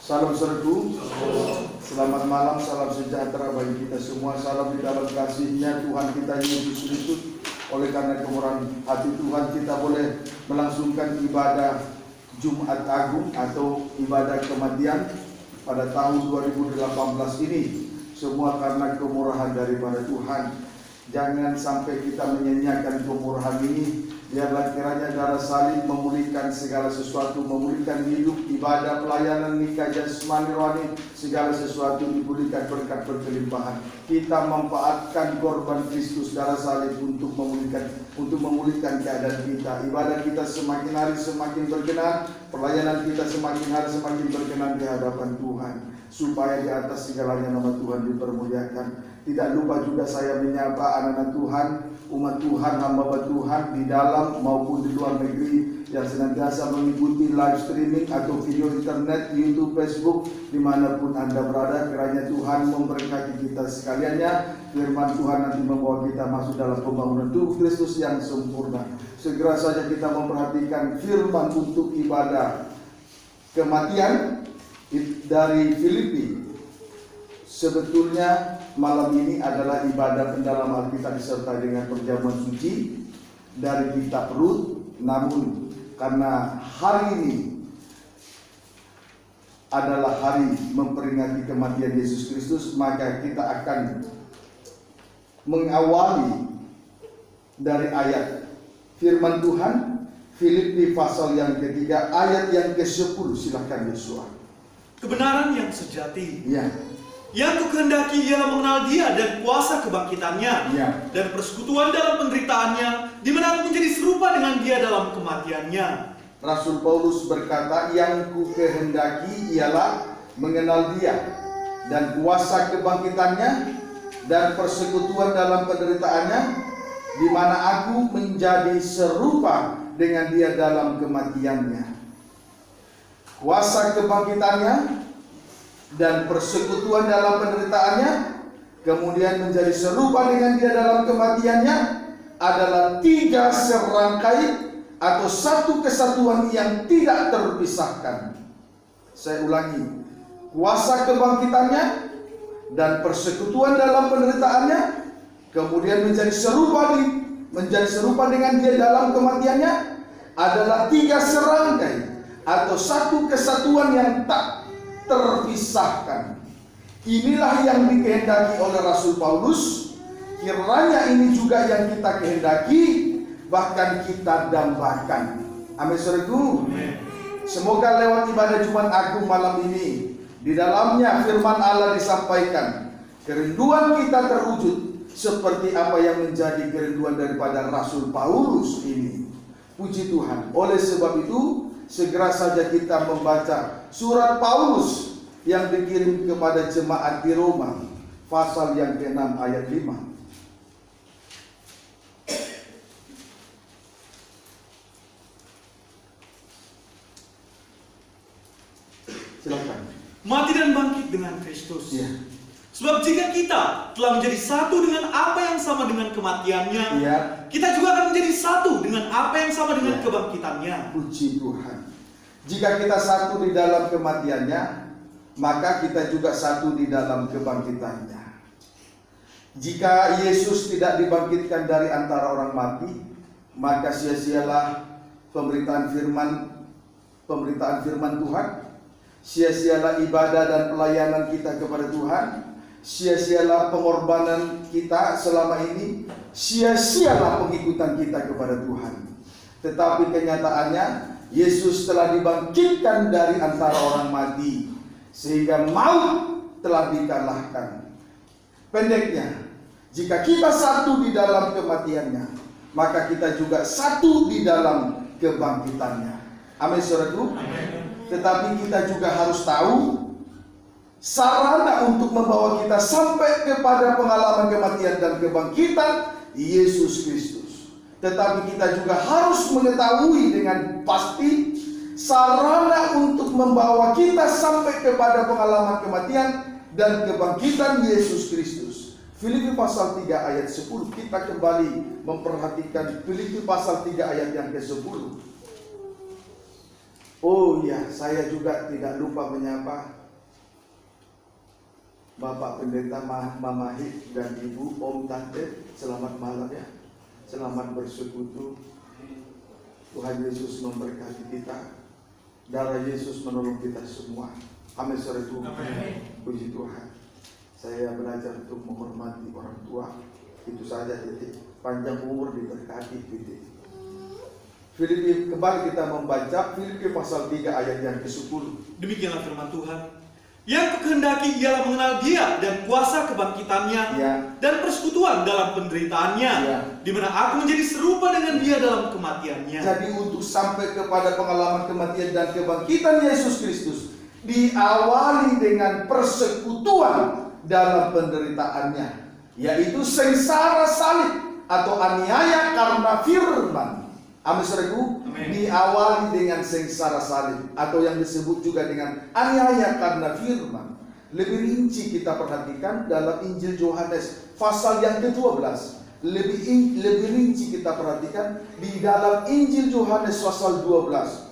Salam saudaraku, selamat malam, salam sejahtera bagi kita semua. Salam di dalam kasih-Nya Tuhan kita Yesus Kristus. Oleh karena kemurahan hati Tuhan, kita boleh melangsungkan ibadah Jumat Agung atau ibadah kematian pada tahun 2018 ini. Semua karena kemurahan daripada Tuhan. Jangan sampai kita menyanyiakan kemurahan ini. Biarlah kiranya darah salib memulihkan segala sesuatu, memulihkan hidup, ibadah, pelayanan, nikah, jasmani, rohani, segala sesuatu dipulihkan berkat berkelimpahan. Kita memanfaatkan korban Kristus darah salib untuk memulihkan keadaan kita. Ibadah kita semakin hari semakin berkenan, pelayanan kita semakin hari semakin berkenan di hadapan Tuhan, supaya di atas segalanya nama Tuhan dipermuliakan. Tidak lupa juga saya menyapa anak-anak Tuhan, umat Tuhan, hamba Tuhan di dalam maupun di luar negeri yang senantiasa mengikuti live streaming atau video internet, YouTube, Facebook, dimanapun Anda berada. Kiranya Tuhan memberkati kita sekaliannya. Firman Tuhan nanti membawa kita masuk dalam pembangunan tubuh Kristus yang sempurna. Segera saja kita memperhatikan firman untuk ibadah kematian dari Filipi. Sebetulnya malam ini adalah ibadah pendalaman Alkitab disertai dengan perjamuan suci dari kitab Rut. Namun karena hari ini adalah hari memperingati kematian Yesus Kristus, maka kita akan mengawali dari ayat firman Tuhan Filipi pasal yang ketiga ayat yang ke-10. Silakan Yosua. Kebenaran yang sejati, Ya. yang kukehendaki ialah mengenal Dia dan kuasa kebangkitannya, Ya. dan persekutuan dalam penderitaannya, di mana aku menjadi serupa dengan Dia dalam kematiannya. Rasul Paulus berkata, yang kukehendaki ialah mengenal Dia dan kuasa kebangkitannya dan persekutuan dalam penderitaannya, di mana aku menjadi serupa dengan Dia dalam kematiannya. Kuasa kebangkitannya dan persekutuan dalam penderitaannya, kemudian menjadi serupa dengan Dia dalam kematiannya, adalah tiga serangkai atau satu kesatuan yang tidak terpisahkan. Saya ulangi, kuasa kebangkitannya dan persekutuan dalam penderitaannya, kemudian menjadi serupa dengan Dia dalam kematiannya, adalah tiga serangkai atau satu kesatuan yang tak terpisahkan. Inilah yang dikehendaki oleh Rasul Paulus. Kiranya ini juga yang kita kehendaki, bahkan kita dambakan. Amin saudaraku. Semoga lewat ibadah Jumat Agung malam ini, di dalamnya firman Allah disampaikan, kerinduan kita terwujud seperti apa yang menjadi kerinduan daripada Rasul Paulus ini. Puji Tuhan. Oleh sebab itu, segera saja kita membaca surat Paulus yang dikirim kepada jemaat di Roma, pasal yang ke-6 ayat 5. Silakan. Mati dan bangkit dengan Kristus. Ya. Sebab jika kita telah menjadi satu dengan apa yang sama dengan kematiannya, Ya. kita juga akan menjadi satu dengan apa yang sama dengan Ya. kebangkitannya. Puji Tuhan. Jika kita satu di dalam kematiannya, maka kita juga satu di dalam kebangkitannya. Jika Yesus tidak dibangkitkan dari antara orang mati, maka sia-sialah pemberitaan firman Tuhan, sia-sialah ibadah dan pelayanan kita kepada Tuhan, sia-sialah pengorbanan kita selama ini, sia-sialah pengikutan kita kepada Tuhan. Tetapi kenyataannya, Yesus telah dibangkitkan dari antara orang mati, sehingga maut telah dikalahkan. Pendeknya, jika kita satu di dalam kematiannya, maka kita juga satu di dalam kebangkitannya. Amin saudaraku. Tetapi kita juga harus tahu sarana untuk membawa kita sampai kepada pengalaman kematian dan kebangkitan Yesus Kristus. Tetapi kita juga harus mengetahui dengan pasti sarana untuk membawa kita sampai kepada pengalaman kematian dan kebangkitan Yesus Kristus. Filipi pasal 3 ayat 10. Kita kembali memperhatikan Filipi pasal 3 ayat yang ke-10. Oh iya, saya juga tidak lupa menyapa Bapak Pendeta Mama Hik dan Ibu Om Tante. Selamat malam ya. Selamat bersekutu. Tuhan Yesus memberkati kita. Darah Yesus menolong kita semua. Amin, sore Tuhan. Puji Tuhan. Saya belajar untuk menghormati orang tua. Itu saja, titik. Panjang umur diberkati, titik. Filipi, kembali kita membaca Filipi pasal 3 ayat yang ke-10. Demikianlah firman Tuhan. Yang kukehendaki ialah mengenal Dia dan kuasa kebangkitannya, Ya. dan persekutuan dalam penderitaannya, Ya. di mana aku menjadi serupa dengan Dia dalam kematiannya. Jadi untuk sampai kepada pengalaman kematian dan kebangkitan Yesus Kristus diawali dengan persekutuan dalam penderitaannya, yaitu sengsara salib atau aniaya karena firman. Amin, saudaraku. Diawali dengan sengsara salib atau yang disebut juga dengan aniaya karena firman. Lebih rinci kita perhatikan dalam Injil Yohanes pasal yang ke-12. Lebih rinci kita perhatikan di dalam Injil Yohanes pasal 12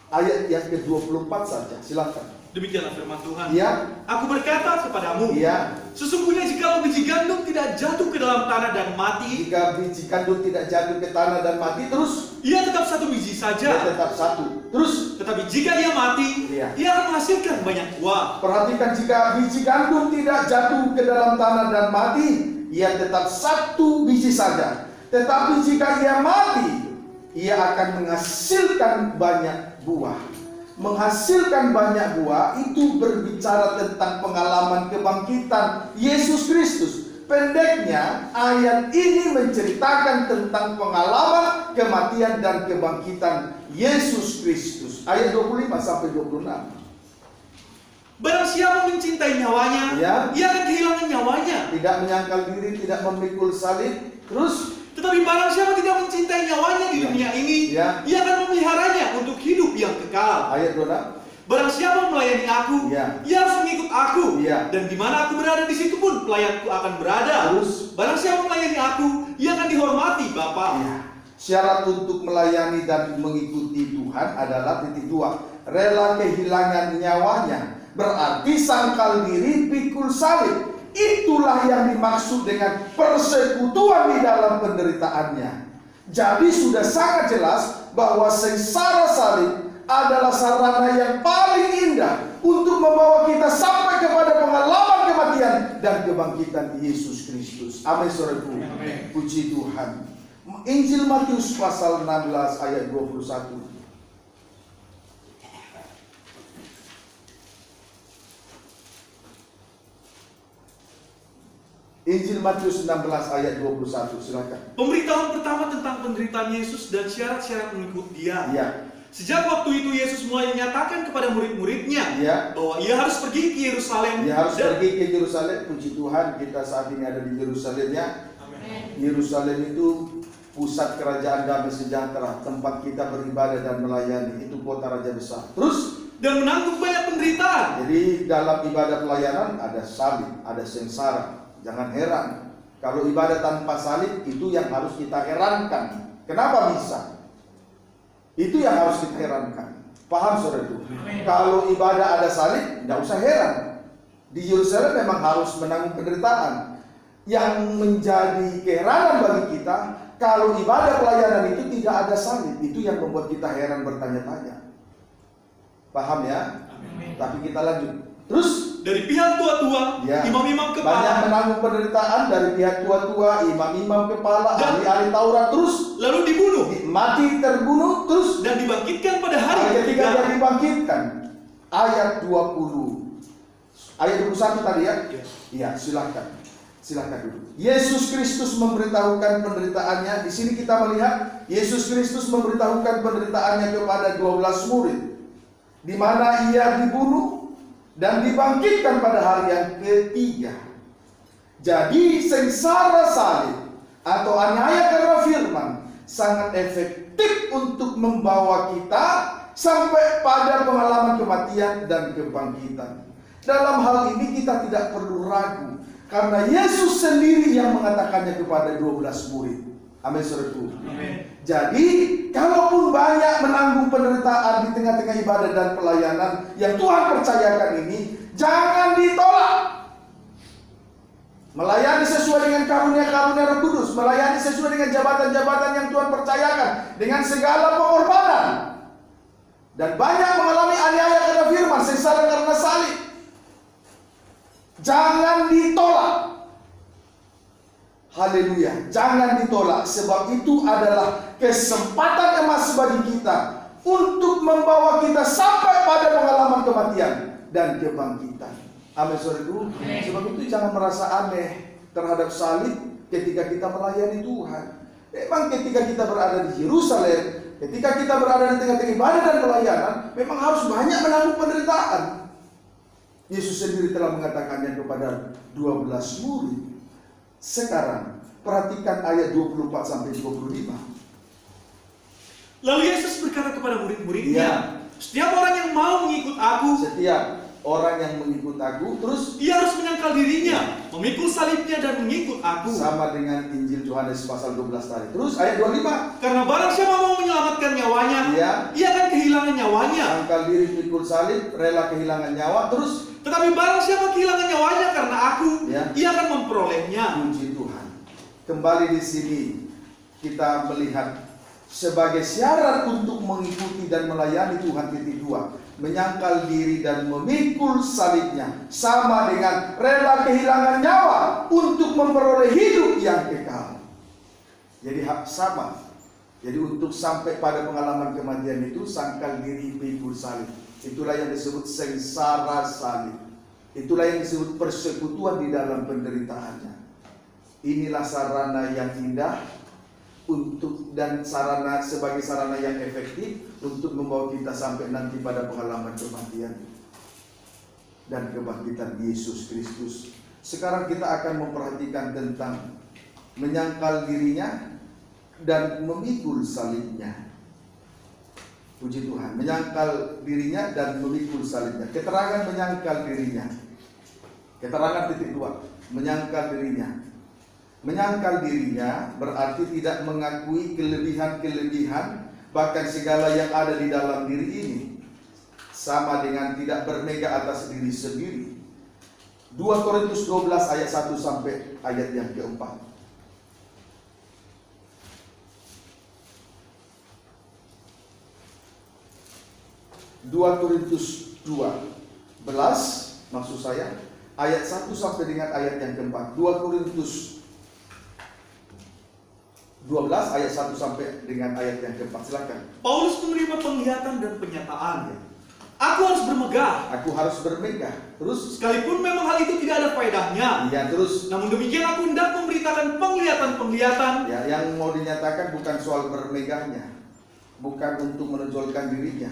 ayat yang ke-24 saja. Silakan. Demikianlah firman Tuhan. Ya. Aku berkata kepadamu, Ya. sesungguhnya jika biji gandum tidak jatuh ke dalam tanah dan mati, Jika biji gandum tidak jatuh ke tanah dan mati, terus ia tetap satu biji dia saja. tetap satu. Terus Tetapi jika ia mati, Iya. ia akan menghasilkan banyak buah. perhatikan, jika biji gandum tidak jatuh ke dalam tanah dan mati, ia tetap satu biji saja. Tetapi jika ia mati, ia akan menghasilkan banyak buah. Menghasilkan banyak buah itu berbicara tentang pengalaman kebangkitan Yesus Kristus. Pendeknya, ayat ini menceritakan tentang pengalaman kematian dan kebangkitan Yesus Kristus. Ayat 25 sampai 26. Barang siapa mencintai nyawanya, Ya. ia akan kehilangan nyawanya. Tidak menyangkal diri, tidak memikul salib. Terus Tetapi barang siapa tidak mencintai nyawanya di Ya. dunia ini, Ya. ia akan memeliharanya untuk hidup yang kekal. ayat 26. Barang siapa melayani aku, Ya. ia harus mengikut aku. Ya. Dan di mana aku berada, di situ pun pelayanku akan berada. Terus? Barang siapa melayani aku, ia akan dihormati Bapa. Ya. Syarat untuk melayani dan mengikuti Tuhan adalah titik 2. Rela kehilangan nyawanya. Berarti sangkal diri, pikul salib. Itulah yang dimaksud dengan persekutuan di dalam penderitaannya. Jadi sudah sangat jelas bahwa sengsara salib adalah sarana yang paling indah untuk membawa kita sampai kepada pengalaman kematian dan kebangkitan Yesus Kristus. Amin, saudaraku. Amin. Puji Tuhan. Injil Matius pasal 16 ayat 21. Injil Matius 16 ayat 21. Silakan. Pemberitahuan pertama tentang penderitaan Yesus dan syarat-syarat mengikut Dia. Ya. Sejak waktu itu Yesus mulai menyatakan kepada murid-muridnya Ya. bahwa ia harus pergi ke Yerusalem. Dia harus dan- pergi ke Yerusalem. Puji Tuhan, kita saat ini ada di Yerusalem ya. Amin. Yerusalem itu pusat kerajaan damai sejahtera, tempat kita beribadah dan melayani. Itu kota raja besar. Terus, Dan menanggung banyak penderitaan. jadi dalam ibadah pelayanan ada salib, ada sengsara. Jangan heran kalau ibadah tanpa salib itu yang harus kita herankan. Kenapa bisa? Itu yang harus kita herankan. Paham saudara itu? Kalau ibadah ada salib, tidak usah heran. Di Yerusalem memang harus menanggung penderitaan. Yang menjadi keheranan bagi kita, kalau ibadah pelayanan itu tidak ada salib, itu yang membuat kita heran bertanya-tanya. Paham ya? Amin. Tapi kita lanjut. Terus Dari pihak tua-tua, Ya. imam-imam banyak kepala, menanggung penderitaan dari pihak tua-tua, imam-imam kepala, Dan- ahli-ahli Taurat, terus lalu dibunuh mati, terbunuh, terus dan dibangkitkan pada hari ayat ketiga ketiga. yang dibangkitkan. Ayat 20. Ayat 21 tadi ya? Ya. Iya, silakan dulu. Yesus Kristus memberitahukan penderitaannya. Di sini kita melihat Yesus Kristus memberitahukan penderitaannya kepada 12 murid, di mana ia dibunuh dan dibangkitkan pada hari yang ketiga. Jadi sengsara salib atau aniaya karena firman sangat efektif untuk membawa kita sampai pada pengalaman kematian dan kebangkitan. Dalam hal ini kita tidak perlu ragu, karena Yesus sendiri yang mengatakannya kepada 12 murid. Amin, saudaraku. Amin. Jadi, kalaupun banyak menanggung penderitaan di tengah-tengah ibadah dan pelayanan yang Tuhan percayakan ini, jangan ditolak. Melayani sesuai dengan karunia-karunia Roh Kudus, melayani sesuai dengan jabatan-jabatan yang Tuhan percayakan, dengan segala pengorbanan. Dan banyak mengalami aniaya karena firman, sengsara karena salib. Jangan ditolak. Haleluya, jangan ditolak, sebab itu adalah kesempatan emas bagi kita untuk membawa kita sampai pada pengalaman kematian dan kebangkitan. Amin, saudaraku. Sebab itu jangan merasa aneh terhadap salib ketika kita melayani Tuhan. Memang ketika kita berada di Yerusalem, ketika kita berada di tengah-tengah ibadah dan pelayanan, memang harus banyak menanggung penderitaan. Yesus sendiri telah mengatakannya kepada 12 murid. Sekarang perhatikan ayat 24 sampai 25. Lalu Yesus berkata kepada murid-muridnya, Iya. setiap orang yang mau mengikut aku, Setiap orang yang mengikut aku, terus ia harus menyangkal dirinya, memikul salibnya dan mengikut aku. sama dengan Injil Yohanes pasal 12 tadi. Terus ayat 25. Karena barang siapa mau menyelamatkan nyawanya, Iya. ia akan kehilangan nyawanya. Sangkal diri, pikul salib, rela kehilangan nyawa. Terus Tetapi barang siapa kehilangan nyawanya karena aku, Ya. ia akan memperolehnya. puji Tuhan. Kembali di sini kita melihat sebagai syarat untuk mengikuti dan melayani Tuhan titik 2, menyangkal diri dan memikul salibnya sama dengan rela kehilangan nyawa untuk memperoleh hidup yang kekal. Jadi sama. Jadi untuk sampai pada pengalaman kematian itu, sangkal diri, pikul salib. Itulah yang disebut sengsara salib. Itulah yang disebut persekutuan di dalam penderitaannya. Inilah sarana yang indah untuk dan sarana sebagai sarana yang efektif untuk membawa kita sampai nanti pada pengalaman kematian dan kebangkitan Yesus Kristus. Sekarang kita akan memperhatikan tentang menyangkal dirinya dan memikul salibnya. Puji Tuhan, menyangkal dirinya dan memikul salibnya. Keterangan menyangkal dirinya. Keterangan titik 2, menyangkal dirinya. Menyangkal dirinya berarti tidak mengakui kelebihan-kelebihan bahkan segala yang ada di dalam diri ini. Sama dengan tidak bermega atas diri sendiri. 2 Korintus 12 ayat 1 sampai ayat yang keempat. 2 Korintus 12 maksud saya ayat 1 sampai dengan ayat yang keempat. 2 Korintus 12 ayat 1 sampai dengan ayat yang keempat. Silakan. Paulus menerima penglihatan dan penyataan. Aku harus bermegah. Aku harus bermegah. Terus Sekalipun memang hal itu tidak ada faedahnya. ya, terus Namun demikian aku hendak memberitakan penglihatan-penglihatan. ya, yang mau dinyatakan bukan soal bermegahnya, bukan untuk menonjolkan dirinya,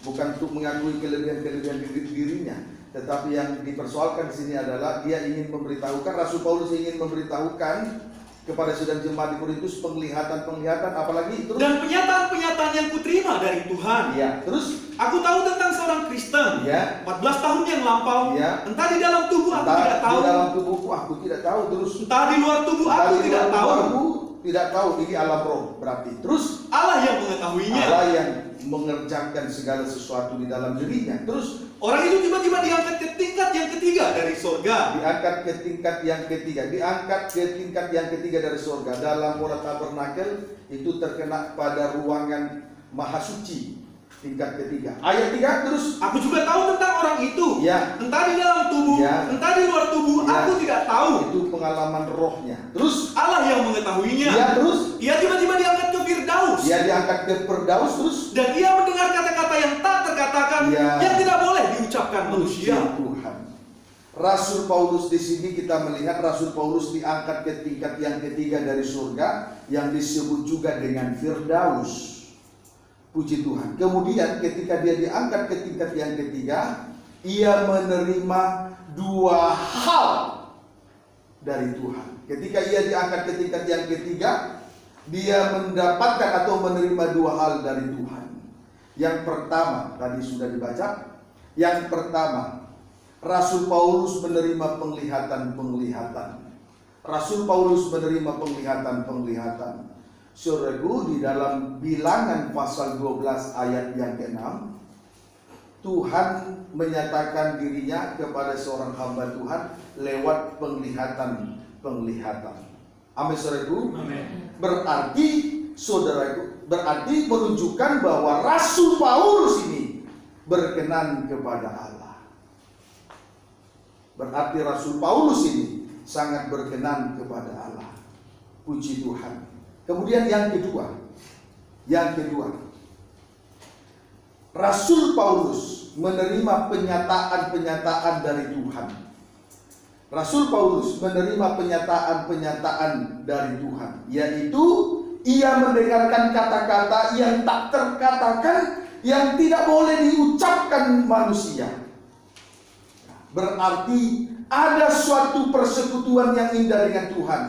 bukan untuk mengakui kelebihan-kelebihan dirinya, tetapi yang dipersoalkan di sini adalah dia ingin memberitahukan, Rasul Paulus ingin memberitahukan kepada saudara jemaat di Korintus penglihatan-penglihatan, apalagi terus Dan penyataan-penyataan yang kuterima dari Tuhan. ya, terus Aku tahu tentang seorang Kristen. ya, 14 tahun yang lampau. Ya. Entah di dalam tubuh aku entah tidak tahu. di dalam tubuhku aku tidak tahu, terus Entah di luar tubuh entah aku di tidak dalam tahu. tubuh aku tidak tahu. Ini alam roh berarti. Terus Allah yang mengetahuinya. Allah yang mengerjakan segala sesuatu di dalam dirinya. Terus Orang itu tiba-tiba diangkat ke tingkat yang ketiga dari surga. diangkat ke tingkat yang ketiga, diangkat ke tingkat yang ketiga dari surga. Dalam pola tabernakel itu terkena pada ruangan maha suci, tingkat ketiga. Ayat 3 terus Aku juga tahu tentang orang itu. ya, Entah di dalam tubuh, Ya. entah di luar tubuh, Ya. aku tidak tahu. itu pengalaman rohnya. Terus Allah yang mengetahuinya. ya, terus Ia tiba-tiba diangkat ke Firdaus. dia diangkat ke Firdaus. Terus Dan ia mendengar kata-kata yang tak terkatakan, Ya. yang tidak boleh diucapkan manusia. Tuhan. Rasul Paulus di sini kita melihat Rasul Paulus diangkat ke tingkat yang ketiga dari surga yang disebut juga dengan Firdaus. Puji Tuhan. Kemudian ketika dia diangkat ke tingkat yang ketiga, ia menerima 2 hal dari Tuhan. Ketika ia diangkat ke tingkat yang ketiga, dia mendapatkan atau menerima 2 hal dari Tuhan. Yang pertama, tadi sudah dibaca. Yang pertama, Rasul Paulus menerima penglihatan-penglihatan. Rasul Paulus menerima penglihatan-penglihatan. Saudaraku, di dalam Bilangan pasal 12 ayat yang ke-6, Tuhan menyatakan dirinya kepada seorang hamba Tuhan lewat penglihatan. Amin, saudaraku. Berarti, saudaraku, berarti menunjukkan bahwa Rasul Paulus ini berkenan kepada Allah. Berarti Rasul Paulus ini sangat berkenan kepada Allah. Puji Tuhan. Kemudian yang kedua, Rasul Paulus menerima penyataan-penyataan dari Tuhan. Rasul Paulus menerima penyataan-penyataan dari Tuhan, yaitu ia mendengarkan kata-kata yang tak terkatakan, yang tidak boleh diucapkan manusia. Berarti ada suatu persekutuan yang indah dengan Tuhan,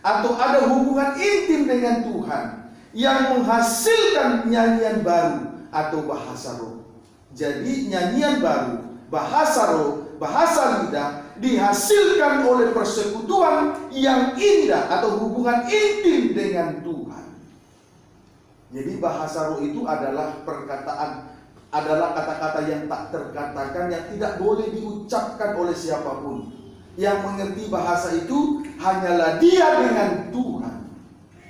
atau ada hubungan intim dengan Tuhan yang menghasilkan nyanyian baru atau bahasa roh. Jadi nyanyian baru, bahasa roh, bahasa lidah dihasilkan oleh persekutuan yang indah atau hubungan intim dengan Tuhan. Jadi bahasa roh itu adalah perkataan, adalah kata-kata yang tak terkatakan, yang tidak boleh diucapkan oleh siapapun. Yang mengerti bahasa itu hanyalah dia dengan Tuhan.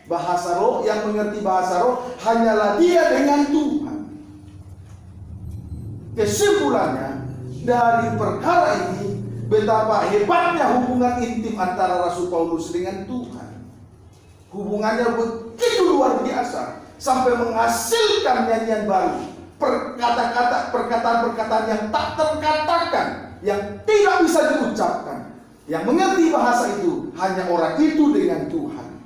Bahasa roh, yang mengerti bahasa roh hanyalah dia dengan Tuhan. Kesimpulannya dari perkara ini, betapa hebatnya hubungan intim antara Rasul Paulus dengan Tuhan. Hubungannya begitu luar biasa, sampai menghasilkan nyanyian baru, perkataan-perkataan yang tak terkatakan, yang tidak bisa diucapkan. Yang mengerti bahasa itu hanya orang itu dengan Tuhan.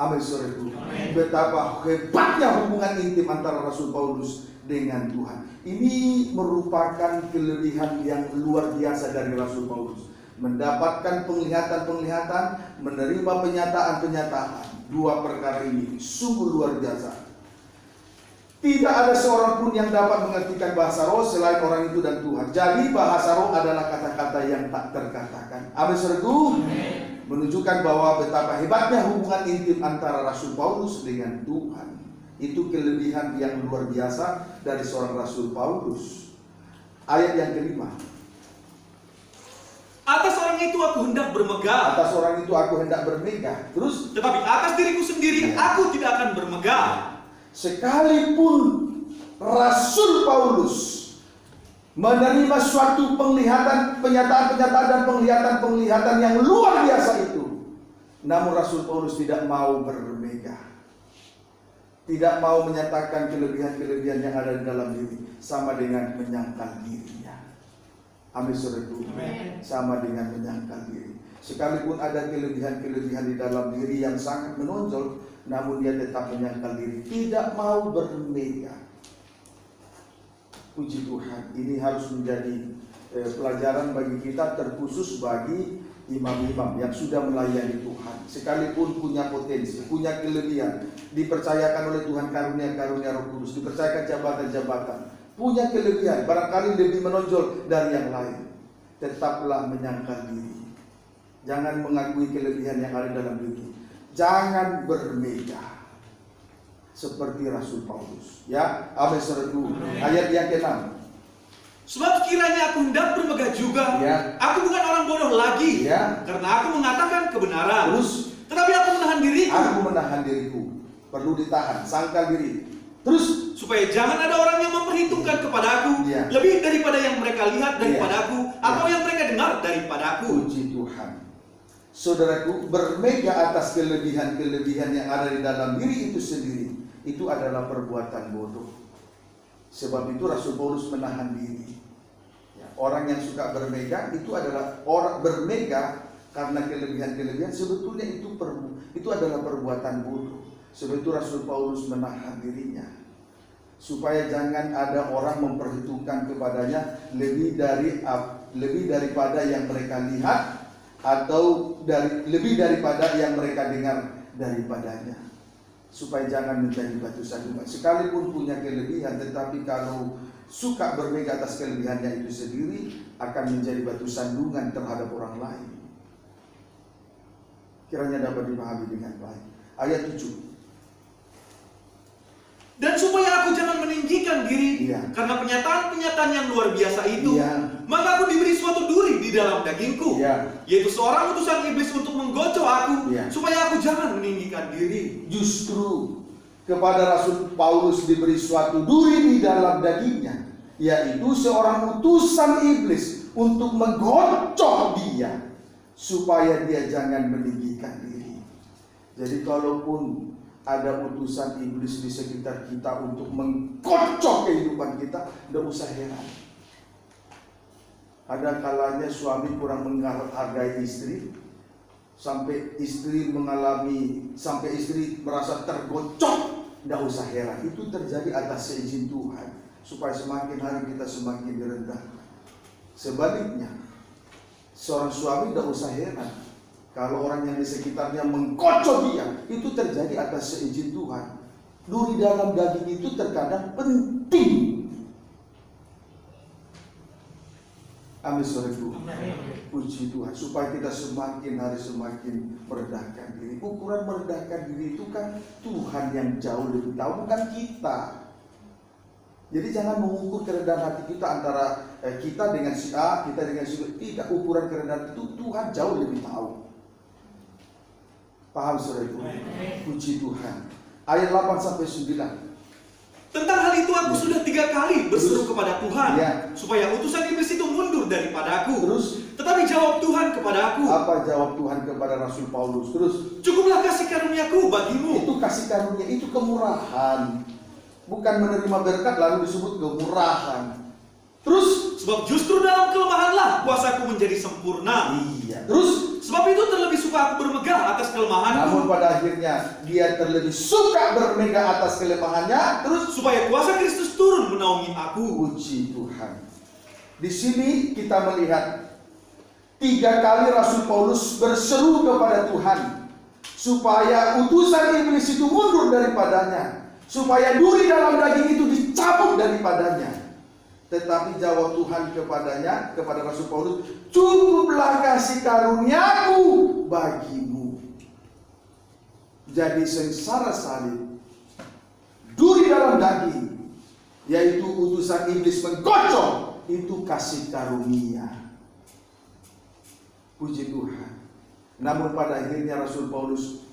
Amin, saudaraku. Betapa hebatnya hubungan intim antara Rasul Paulus dengan Tuhan. Ini merupakan kelebihan yang luar biasa dari Rasul Paulus. Mendapatkan penglihatan-penglihatan, menerima penyataan-penyataan. Dua perkara ini sungguh luar biasa. Tidak ada seorang pun yang dapat mengertikan bahasa roh selain orang itu dan Tuhan. Jadi bahasa roh adalah kata-kata yang tak terkatakan. Amin, saudaraku. Menunjukkan bahwa betapa hebatnya hubungan intim antara Rasul Paulus dengan Tuhan. Itu kelebihan yang luar biasa dari seorang Rasul Paulus. Ayat yang kelima. Atas orang itu aku hendak bermegah. Atas orang itu aku hendak bermegah. Terus, tetapi atas diriku sendiri aku tidak akan bermegah. Sekalipun Rasul Paulus menerima suatu penglihatan, penyataan-penyataan dan penglihatan-penglihatan yang luar biasa itu, namun Rasul Paulus tidak mau bermegah, tidak mau menyatakan kelebihan-kelebihan yang ada di dalam diri, sama dengan menyangkal dirinya. Amin, saudaraku. Sama dengan menyangkal diri. Sekalipun ada kelebihan-kelebihan di dalam diri yang sangat menonjol, namun dia tetap menyangkal diri, tidak mau bermegah. Puji Tuhan, ini harus menjadi pelajaran bagi kita, terkhusus bagi imam-imam yang sudah melayani Tuhan. Sekalipun punya potensi, punya kelebihan, dipercayakan oleh Tuhan karunia-karunia Roh Kudus, dipercayakan jabatan-jabatan, punya kelebihan, barangkali lebih menonjol dari yang lain, tetaplah menyangkal diri. Jangan mengakui kelebihan yang ada dalam diri. Jangan bermegah seperti Rasul Paulus. Ya, amin, saudaraku. Ayat yang ke-6. Sebab sekiranya aku hendak bermegah juga, ya, aku bukan orang bodoh lagi, ya, karena aku mengatakan kebenaran. Terus, tetapi aku menahan diriku. Aku menahan diriku. Perlu ditahan, sangkal diri. Terus, supaya jangan ada orang yang memperhitungkan kepada aku lebih daripada yang mereka lihat daripada aku, atau yang mereka dengar daripada aku. Puji Tuhan. Saudaraku, bermegah atas kelebihan-kelebihan yang ada di dalam diri itu sendiri, itu adalah perbuatan bodoh. Sebab itu Rasul Paulus menahan diri. Ya, orang yang suka bermegah itu adalah orang bermegah karena kelebihan-kelebihan, sebetulnya itu adalah perbuatan bodoh. Sebab itu Rasul Paulus menahan dirinya, supaya jangan ada orang memperhitungkan kepadanya lebih daripada yang mereka lihat, atau lebih daripada yang mereka dengar daripadanya, supaya jangan menjadi batu sandungan. Sekalipun punya kelebihan, tetapi kalau suka bermegah atas kelebihannya itu sendiri, akan menjadi batu sandungan terhadap orang lain. Kiranya dapat dipahami dengan baik. ayat 7. Dan supaya aku jangan meninggikan diri karena penyataan-penyataan yang luar biasa itu, maka aku diberi suatu duri di dalam dagingku, yaitu seorang utusan iblis untuk menggocok aku, supaya aku jangan meninggikan diri. Justru kepada Rasul Paulus diberi suatu duri di dalam dagingnya, yaitu seorang utusan iblis untuk menggocok dia, supaya dia jangan meninggikan diri. Jadi kalaupun ada utusan iblis di sekitar kita untuk mengkocok kehidupan kita, tidak usah heran. Ada kalanya suami kurang menghargai istri, sampai istri merasa tergocok, tidak usah heran. Itu terjadi atas seizin Tuhan, supaya semakin hari kita semakin direndahkan. Sebaliknya, seorang suami tidak usah heran kalau orang yang di sekitarnya mengkocok dia, itu terjadi atas seizin Tuhan. Duri dalam daging itu terkadang penting. Amin, saudaraku. Puji Tuhan, supaya kita semakin hari semakin merendahkan diri. Ukuran merendahkan diri itu kan Tuhan yang jauh lebih tahu, bukan kita. Jadi jangan mengukur kerendahan hati kita antara kita dengan si A, kita dengan si B. Tidak, ukuran kerendahan itu Tuhan jauh lebih tahu. Paham saudaraku? Puji Tuhan. Ayat 8-9. Tentang hal itu aku sudah 3 kali berseru kepada Tuhan, supaya utusan iblis itu mundur daripadaku. Terus? Tetapi jawab Tuhan kepadaku. Apa jawab Tuhan kepada Rasul Paulus? Terus? Cukuplah kasih karuniaku bagimu. Itu kasih karunia, itu kemurahan. Bukan menerima berkat lalu disebut kemurahan. Terus? Sebab justru dalam kelemahanlah kuasaku menjadi sempurna. Iya. Terus? Sebab itu terlebih suka aku bermegah atas kelemahanku. Namun pada akhirnya dia terlebih suka bermegah atas kelemahannya. Terus? Supaya kuasa Kristus turun menaungi aku. Puji Tuhan. Di sini kita melihat 3 kali Rasul Paulus berseru kepada Tuhan supaya utusan iblis itu mundur daripadanya, supaya duri dalam daging itu dicabut daripadanya. Tetapi jawab Tuhan kepadanya, kepada Rasul Paulus, cukuplah kasih karuniaku bagimu. Jadi sengsara salib, duri dalam daging, yaitu utusan iblis menggocok, itu kasih karunia. Puji Tuhan. Namun pada akhirnya Rasul Paulus,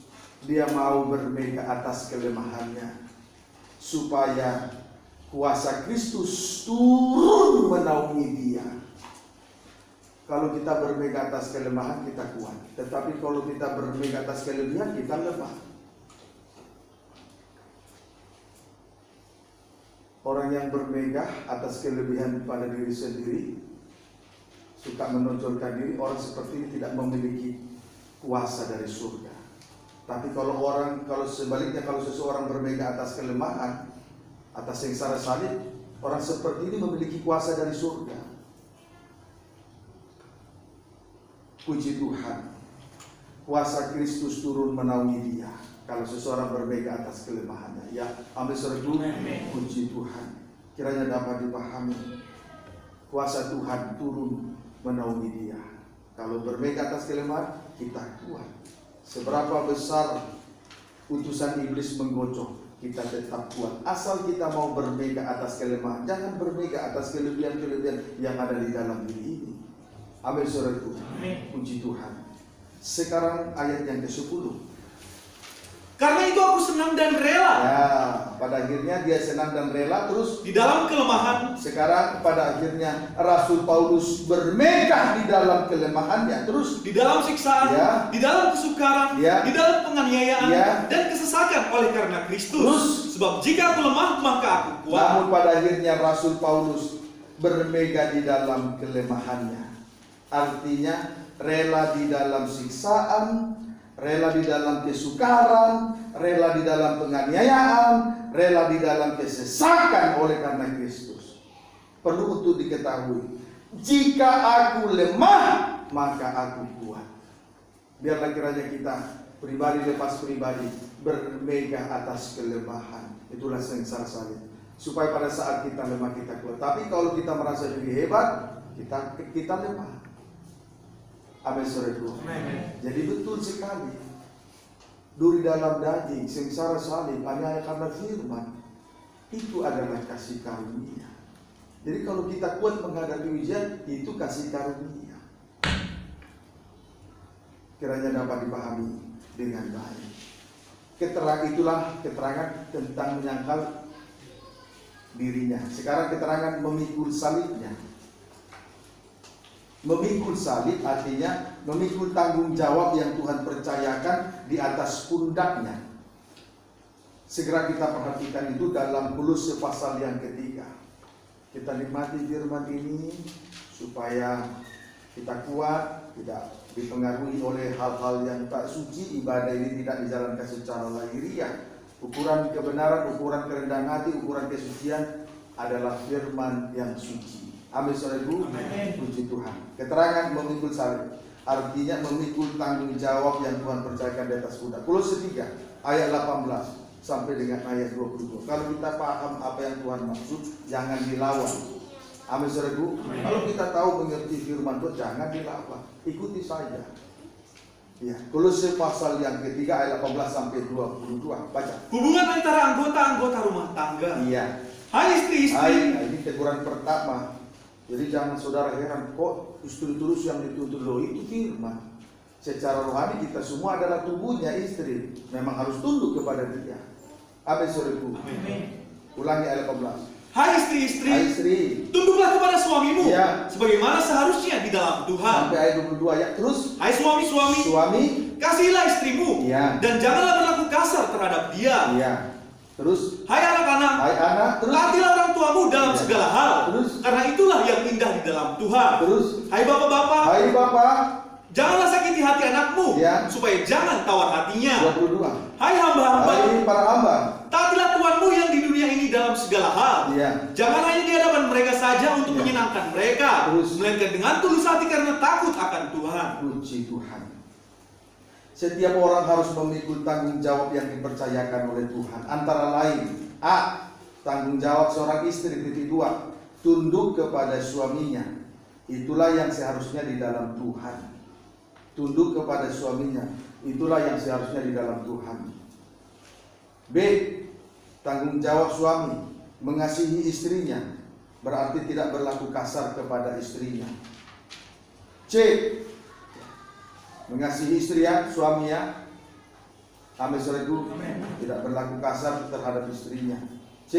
dia mau bermegah atas kelemahannya, supaya kuasa Kristus turun menaungi dia. Kalau kita bermegah atas kelemahan, kita kuat. Tetapi kalau kita bermegah atas kelebihan, kita lemah. Orang yang bermegah atas kelebihan pada diri sendiri, suka menonjolkan diri, orang seperti ini tidak memiliki kuasa dari surga. Tapi kalau sebaliknya, kalau seseorang bermegah atas kelemahan, atas sengsara salib, orang seperti ini memiliki kuasa dari surga. Puji Tuhan, kuasa Kristus turun menaungi dia kalau seseorang bermegah atas kelemahannya. Ya, ambil sergu. Puji Tuhan, kiranya dapat dipahami, kuasa Tuhan turun menaungi dia. Kalau bermegah atas kelemahan, kita kuat. Seberapa besar utusan iblis menggocok, kita tetap kuat. Asal kita mau bermegah atas kelemahan, jangan bermegah atas kelebihan-kelebihan yang ada di dalam diri ini. Amin, saudaraku. Puji Tuhan. Sekarang ayat yang ke-10. Karena itu aku senang dan rela. Ya, pada akhirnya dia senang dan rela. Terus di dalam kelemahan. Sekarang pada akhirnya Rasul Paulus bermegah di dalam kelemahannya. Terus di dalam siksaan, di dalam kesukaran, di dalam penganiayaan, dan kesesakan oleh karena Kristus. Terus, sebab jika aku lemah, maka aku kuat. Namun pada akhirnya Rasul Paulus bermegah di dalam kelemahannya. Artinya rela di dalam siksaan, rela di dalam kesukaran, rela di dalam penganiayaan, rela di dalam kesesakan oleh karena Kristus. Perlu untuk diketahui, jika aku lemah, maka aku kuat. Biarlah kiranya kita pribadi lepas pribadi bermegah atas kelemahan. Itulah sengsara salib. Supaya pada saat kita lemah, kita kuat. Tapi kalau kita merasa diri hebat, kita lemah. Amin, saudaraku. Jadi betul sekali. duri dalam daging, sengsara salib, aniaya karena firman, itu adalah kasih karunia. Jadi kalau kita kuat menghadapi ujian, itu kasih karunia. Kiranya dapat dipahami dengan baik. Itulah keterangan tentang menyangkal dirinya. Sekarang keterangan memikul salibnya. Memikul salib artinya memikul tanggung jawab yang Tuhan percayakan di atas pundaknya. Segera kita perhatikan itu dalam Kolose pasal yang ketiga. Kita nikmati firman ini supaya kita kuat, tidak dipengaruhi oleh hal-hal yang tak suci. Ibadah ini tidak dijalankan secara lahiriah. Ukuran kebenaran, ukuran kerendahan hati, ukuran kesucian adalah firman yang suci. Amin, saudaraku. Puji Tuhan. Keterangan memikul salib artinya memikul tanggung jawab yang Tuhan percayakan di atas pundak. Kolose 3 ayat 18 sampai dengan ayat 22. Kalau kita paham apa yang Tuhan maksud, jangan dilawan. Amin, saudaraku. Kalau kita tahu mengerti firman Tuhan, jangan dilawan, ikuti saja. Ya, Kolose pasal yang ketiga ayat 18 sampai 22. Baca. Hubungan antara anggota-anggota rumah tangga. Iya. Hai istri-istri. Ini teguran pertama. Jadi jangan saudara heran, kok istri terus yang dituntut, loh itu firman. Secara rohani kita semua adalah tubuhnya istri, memang harus tunduk kepada dia. Amin, saudaraku. Ulangi ayat 18. Hai istri-istri, Hai istri, tunduklah kepada suamimu, ya, sebagaimana seharusnya di dalam Tuhan. Sampai ayat 22 ya. Terus, hai suami-suami, kasihilah istrimu, ya, dan janganlah berlaku kasar terhadap dia. Ya. Terus, hai anak-anak, terus, taatilah orang tuamu dalam segala hal, terus, karena itulah yang indah di dalam Tuhan. Terus, hai bapak-bapak, janganlah sakiti hati anakmu, ya, supaya jangan tawar hatinya. 22. Hai hamba-hamba, para hamba, taatilah Tuhanmu yang di dunia ini dalam segala hal. Ya. Jangan hanya di hadapan mereka saja untuk menyenangkan mereka, melainkan dengan tulus hati karena takut akan Tuhan. Puji Tuhan. Setiap orang harus memikul tanggung jawab yang dipercayakan oleh Tuhan. Antara lain, A. Tanggung jawab seorang istri. 2. Tunduk kepada suaminya. Itulah yang seharusnya di dalam Tuhan. Tunduk kepada suaminya. Itulah yang seharusnya di dalam Tuhan. B. Tanggung jawab suami mengasihi istrinya, berarti tidak berlaku kasar kepada istrinya. C. Mengasihi istri ya, suami ya. Amin, saudaraku. Tidak berlaku kasar terhadap istrinya. C.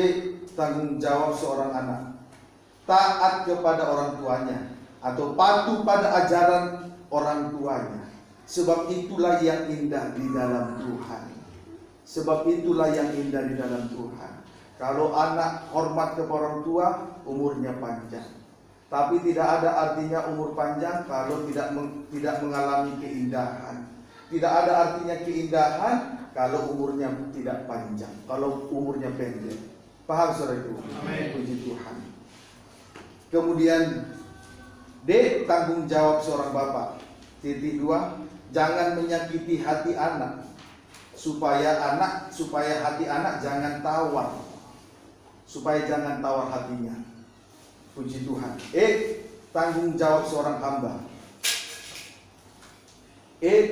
Tanggung jawab seorang anak, taat kepada orang tuanya atau patuh pada ajaran orang tuanya. Sebab itulah yang indah di dalam Tuhan. Sebab itulah yang indah di dalam Tuhan. Kalau anak hormat kepada orang tua, umurnya panjang. Tapi tidak ada artinya umur panjang kalau tidak mengalami keindahan. Tidak ada artinya keindahan kalau umurnya tidak panjang, kalau umurnya pendek. Paham, saudaraku? Amin. Puji Tuhan. Kemudian D. Tanggung jawab seorang bapak. 2. Jangan menyakiti hati anak, supaya hati anak jangan tawar, supaya jangan tawar hatinya. Puji Tuhan. E. Tanggung jawab seorang hamba.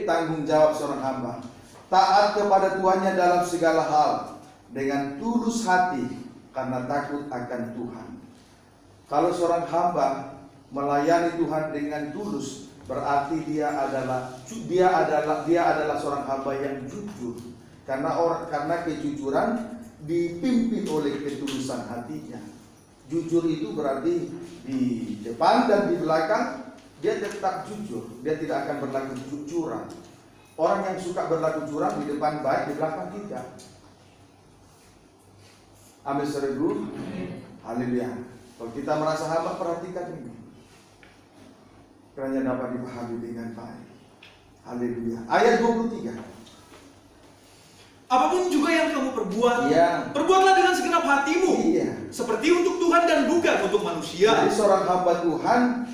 Tanggung jawab seorang hamba, taat kepada tuannya dalam segala hal dengan tulus hati karena takut akan Tuhan. Kalau seorang hamba melayani Tuhan dengan tulus, berarti dia adalah seorang hamba yang jujur. Karena kejujuran dipimpin oleh ketulusan hatinya. Jujur itu berarti di depan dan di belakang dia tetap jujur. Dia tidak akan berlaku curang. Orang yang suka berlaku curang di depan baik, di belakang tidak. Amin, saudaraku. Haleluya. Kalau kita merasa hamba, perhatikan ini. Kiranya dapat dipahami dengan baik. Haleluya. Ayat 23. Apapun juga yang kamu perbuat, perbuatlah dengan segenap hatimu, seperti untuk Tuhan dan bukan untuk manusia. Jadi seorang hamba Tuhan,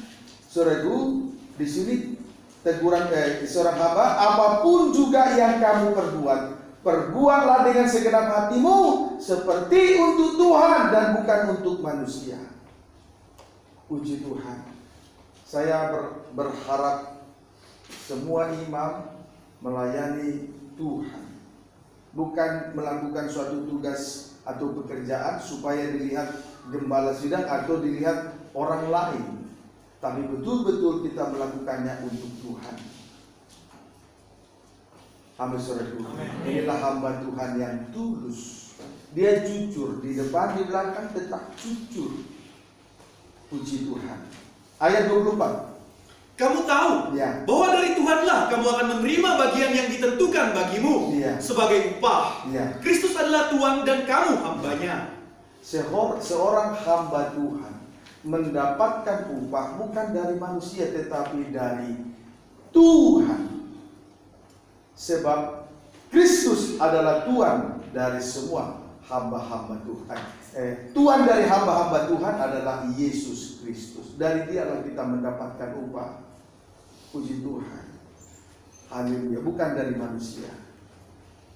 saudaraku, di sini teguran seorang hamba, apapun juga yang kamu perbuatlah dengan segenap hatimu, seperti untuk Tuhan dan bukan untuk manusia. Puji Tuhan. Saya berharap semua imam melayani Tuhan bukan melakukan suatu tugas atau pekerjaan supaya dilihat gembala sidang atau dilihat orang lain, tapi betul-betul kita melakukannya untuk Tuhan. Amin, saudaraku. Inilah hamba Tuhan yang tulus. Dia jujur di depan, di belakang, tetap jujur. Puji Tuhan. Ayat 24. Kamu tahu bahwa dari Tuhanlah kamu akan menerima bagian yang ditentukan bagimu sebagai upah. Kristus adalah Tuhan dan kamu hambanya. Seorang hamba Tuhan mendapatkan upah bukan dari manusia tetapi dari Tuhan. Sebab Kristus adalah Tuhan dari semua hamba-hamba Tuhan. Tuhan dari hamba-hamba Tuhan adalah Yesus Kristus. Dari Dialah kita mendapatkan upah. Puji Tuhan. Haleluya. Bukan dari manusia.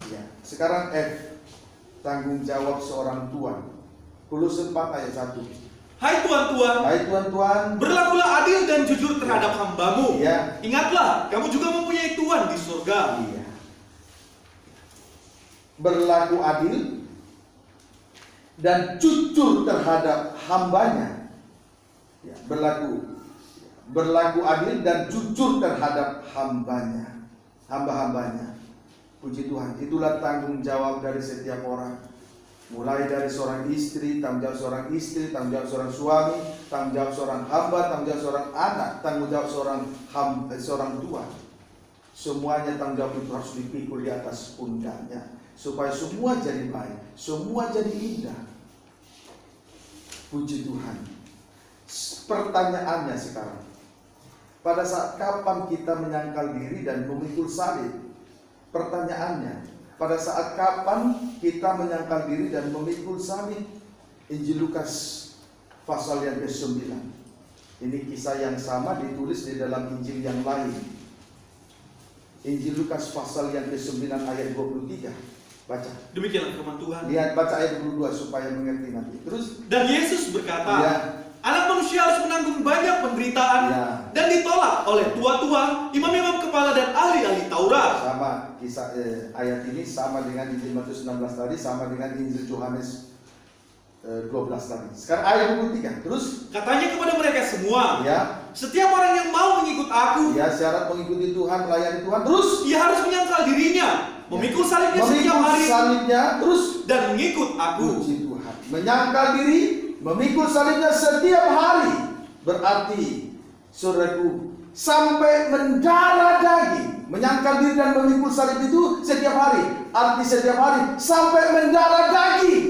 Ya. Sekarang tanggung jawab seorang tuan. Kolose 4 ayat 1. Hai tuan-tuan. Hai tuan-tuan. Berlakulah adil dan jujur terhadap hambamu. Ya. Ingatlah, kamu juga mempunyai Tuhan di surga. Iya. Berlaku adil dan jujur terhadap hambanya. Ya, berlaku adil dan jujur terhadap hambanya, hamba-hambanya. Puji Tuhan. Itulah tanggung jawab dari setiap orang. Mulai dari seorang istri, tanggung jawab seorang istri, tanggung jawab seorang suami, tanggung jawab seorang hamba, tanggung jawab seorang anak, tanggung jawab seorang tua. Semuanya tanggung jawab itu harus dipikul di atas pundaknya, supaya semua jadi baik, semua jadi indah. Puji Tuhan. Pertanyaannya sekarang, pada saat kapan kita menyangkal diri dan memikul salib? Pertanyaannya, pada saat kapan kita menyangkal diri dan memikul salib? Injil Lukas pasal yang ke-9. Ini kisah yang sama ditulis di dalam Injil yang lain. Injil Lukas pasal yang ke-9 ayat 23. Baca. Demikianlah firman Tuhan. Lihat, baca ayat 22 supaya mengerti nanti. Terus. Dan Yesus berkata, Anak manusia harus menanggung banyak penderitaan dan ditolak oleh tua-tua, imam-imam kepala dan ahli-ahli Taurat. Sama kisah ayat ini sama dengan Injil Matius 16 tadi, sama dengan Injil Yohanes 12 tadi. Sekarang ayat 23. Terus katanya kepada mereka semua, setiap orang yang mau mengikut aku, syarat mengikuti Tuhan, melayani Tuhan, terus ia harus menyangkal dirinya, memikul salibnya setiap hari, terus dan mengikut aku. Puji Tuhan. Menyangkal diri, memikul salibnya setiap hari, berarti saudaraku sampai mendarah daging. Menyangkal diri dan memikul salib itu setiap hari, arti setiap hari sampai mendarah daging.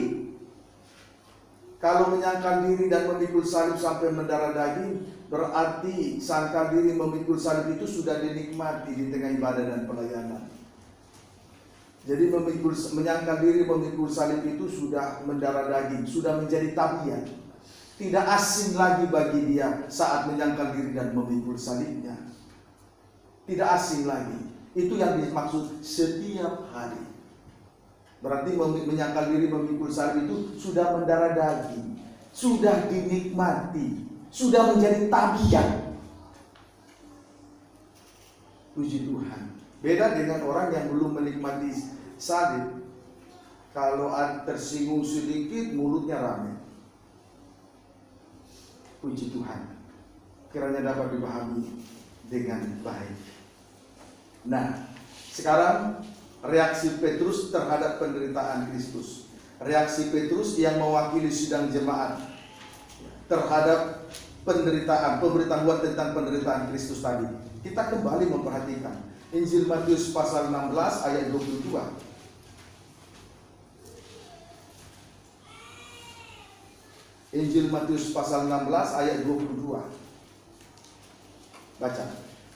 Kalau menyangkal diri dan memikul salib sampai mendarah daging, berarti sangkal diri memikul salib itu sudah dinikmati di tengah ibadah dan pelayanan. Jadi menyangkal diri memikul salib itu sudah mendarah daging, sudah menjadi tabiat. Tidak asing lagi bagi dia saat menyangkal diri dan memikul salibnya. Tidak asing lagi. Itu yang dimaksud setiap hari. Berarti menyangkal diri memikul salib itu sudah mendarah daging, sudah dinikmati, sudah menjadi tabiat. Puji Tuhan. Beda dengan orang yang belum menikmati salib. Kalau tersinggung sedikit, mulutnya ramai. Puji Tuhan. Kiranya dapat dipahami dengan baik. Nah, sekarang reaksi Petrus terhadap penderitaan Kristus. Reaksi Petrus yang mewakili sidang jemaat terhadap pemberitahuan tentang penderitaan Kristus tadi. Kita kembali memperhatikan Injil Matius pasal 16 ayat 22. Injil Matius pasal 16 ayat 22. Baca.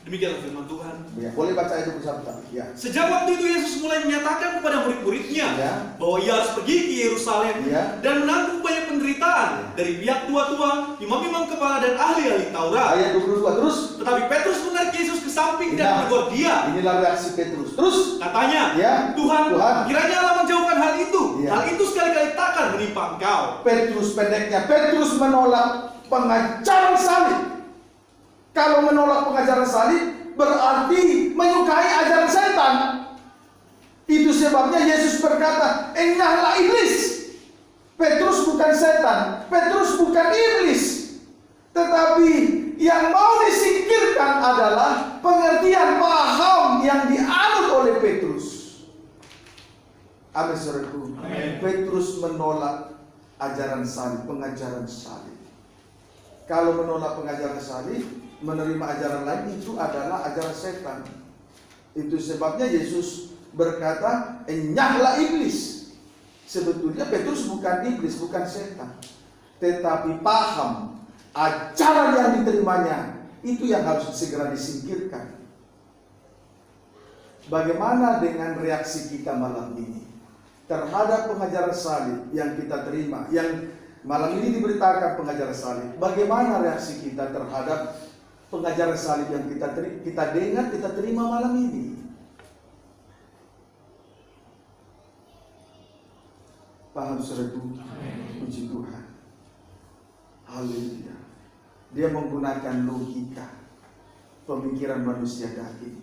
Demikianlah firman Tuhan. Ya, boleh baca ayat 21. Ya. Sejak waktu itu Yesus mulai menyatakan kepada murid-muridnya bahwa ia harus pergi ke Yerusalem dan menanggung banyak penderitaan dari pihak tua-tua, imam-imam kepala dan ahli-ahli Taurat. Ayat 22 terus. Tetapi Petrus menarik Yesus ke samping dan menegur dia. Inilah reaksi Petrus. Terus katanya, Tuhan, kiranya Allah menjauhkan hal itu. Hal itu sekali-kali takkan menimpa engkau. Petrus pendeknya, Petrus menolak pengajaran salib. Kalau menolak pengajaran salib berarti menyukai ajaran setan. Itu sebabnya Yesus berkata, "Enyahlah iblis." Petrus bukan setan, Petrus bukan iblis. Tetapi yang mau disingkirkan adalah pengertian paham yang dianut oleh Petrus. Amin, saudaraku. Petrus menolak ajaran salib, pengajaran salib. Kalau menolak pengajaran salib, menerima ajaran lain, itu adalah ajaran setan. Itu sebabnya Yesus berkata, "Enyahlah iblis." Sebetulnya Petrus bukan iblis, bukan setan, tetapi paham ajaran yang diterimanya itu yang harus segera disingkirkan. Bagaimana dengan reaksi kita malam ini terhadap pengajaran salib yang kita terima, yang malam ini diberitakan pengajaran salib? Bagaimana reaksi kita terhadap pengajaran salib yang kita dengar, kita terima malam ini? Paham, saudaraku? Puji Tuhan. Haleluya. Dia menggunakan logika, pemikiran manusia daging.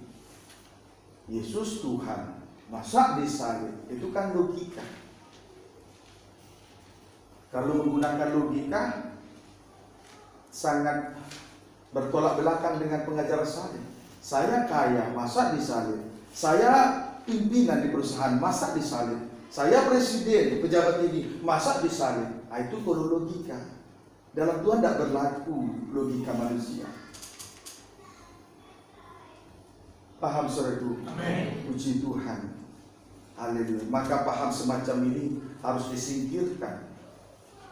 Yesus Tuhan, masa disalib? Itu kan logika. Kalau menggunakan logika, sangat bertolak belakang dengan pengajaran salib. Saya kaya, masa disalib? Saya pimpinan di perusahaan, masa disalib? Saya presiden, pejabat tinggi, masa disalib? Itu kalau logika. Dalam Tuhan tidak berlaku logika manusia. Paham, saudaraku? Puji Tuhan. Haleluya. Maka paham semacam ini harus disingkirkan.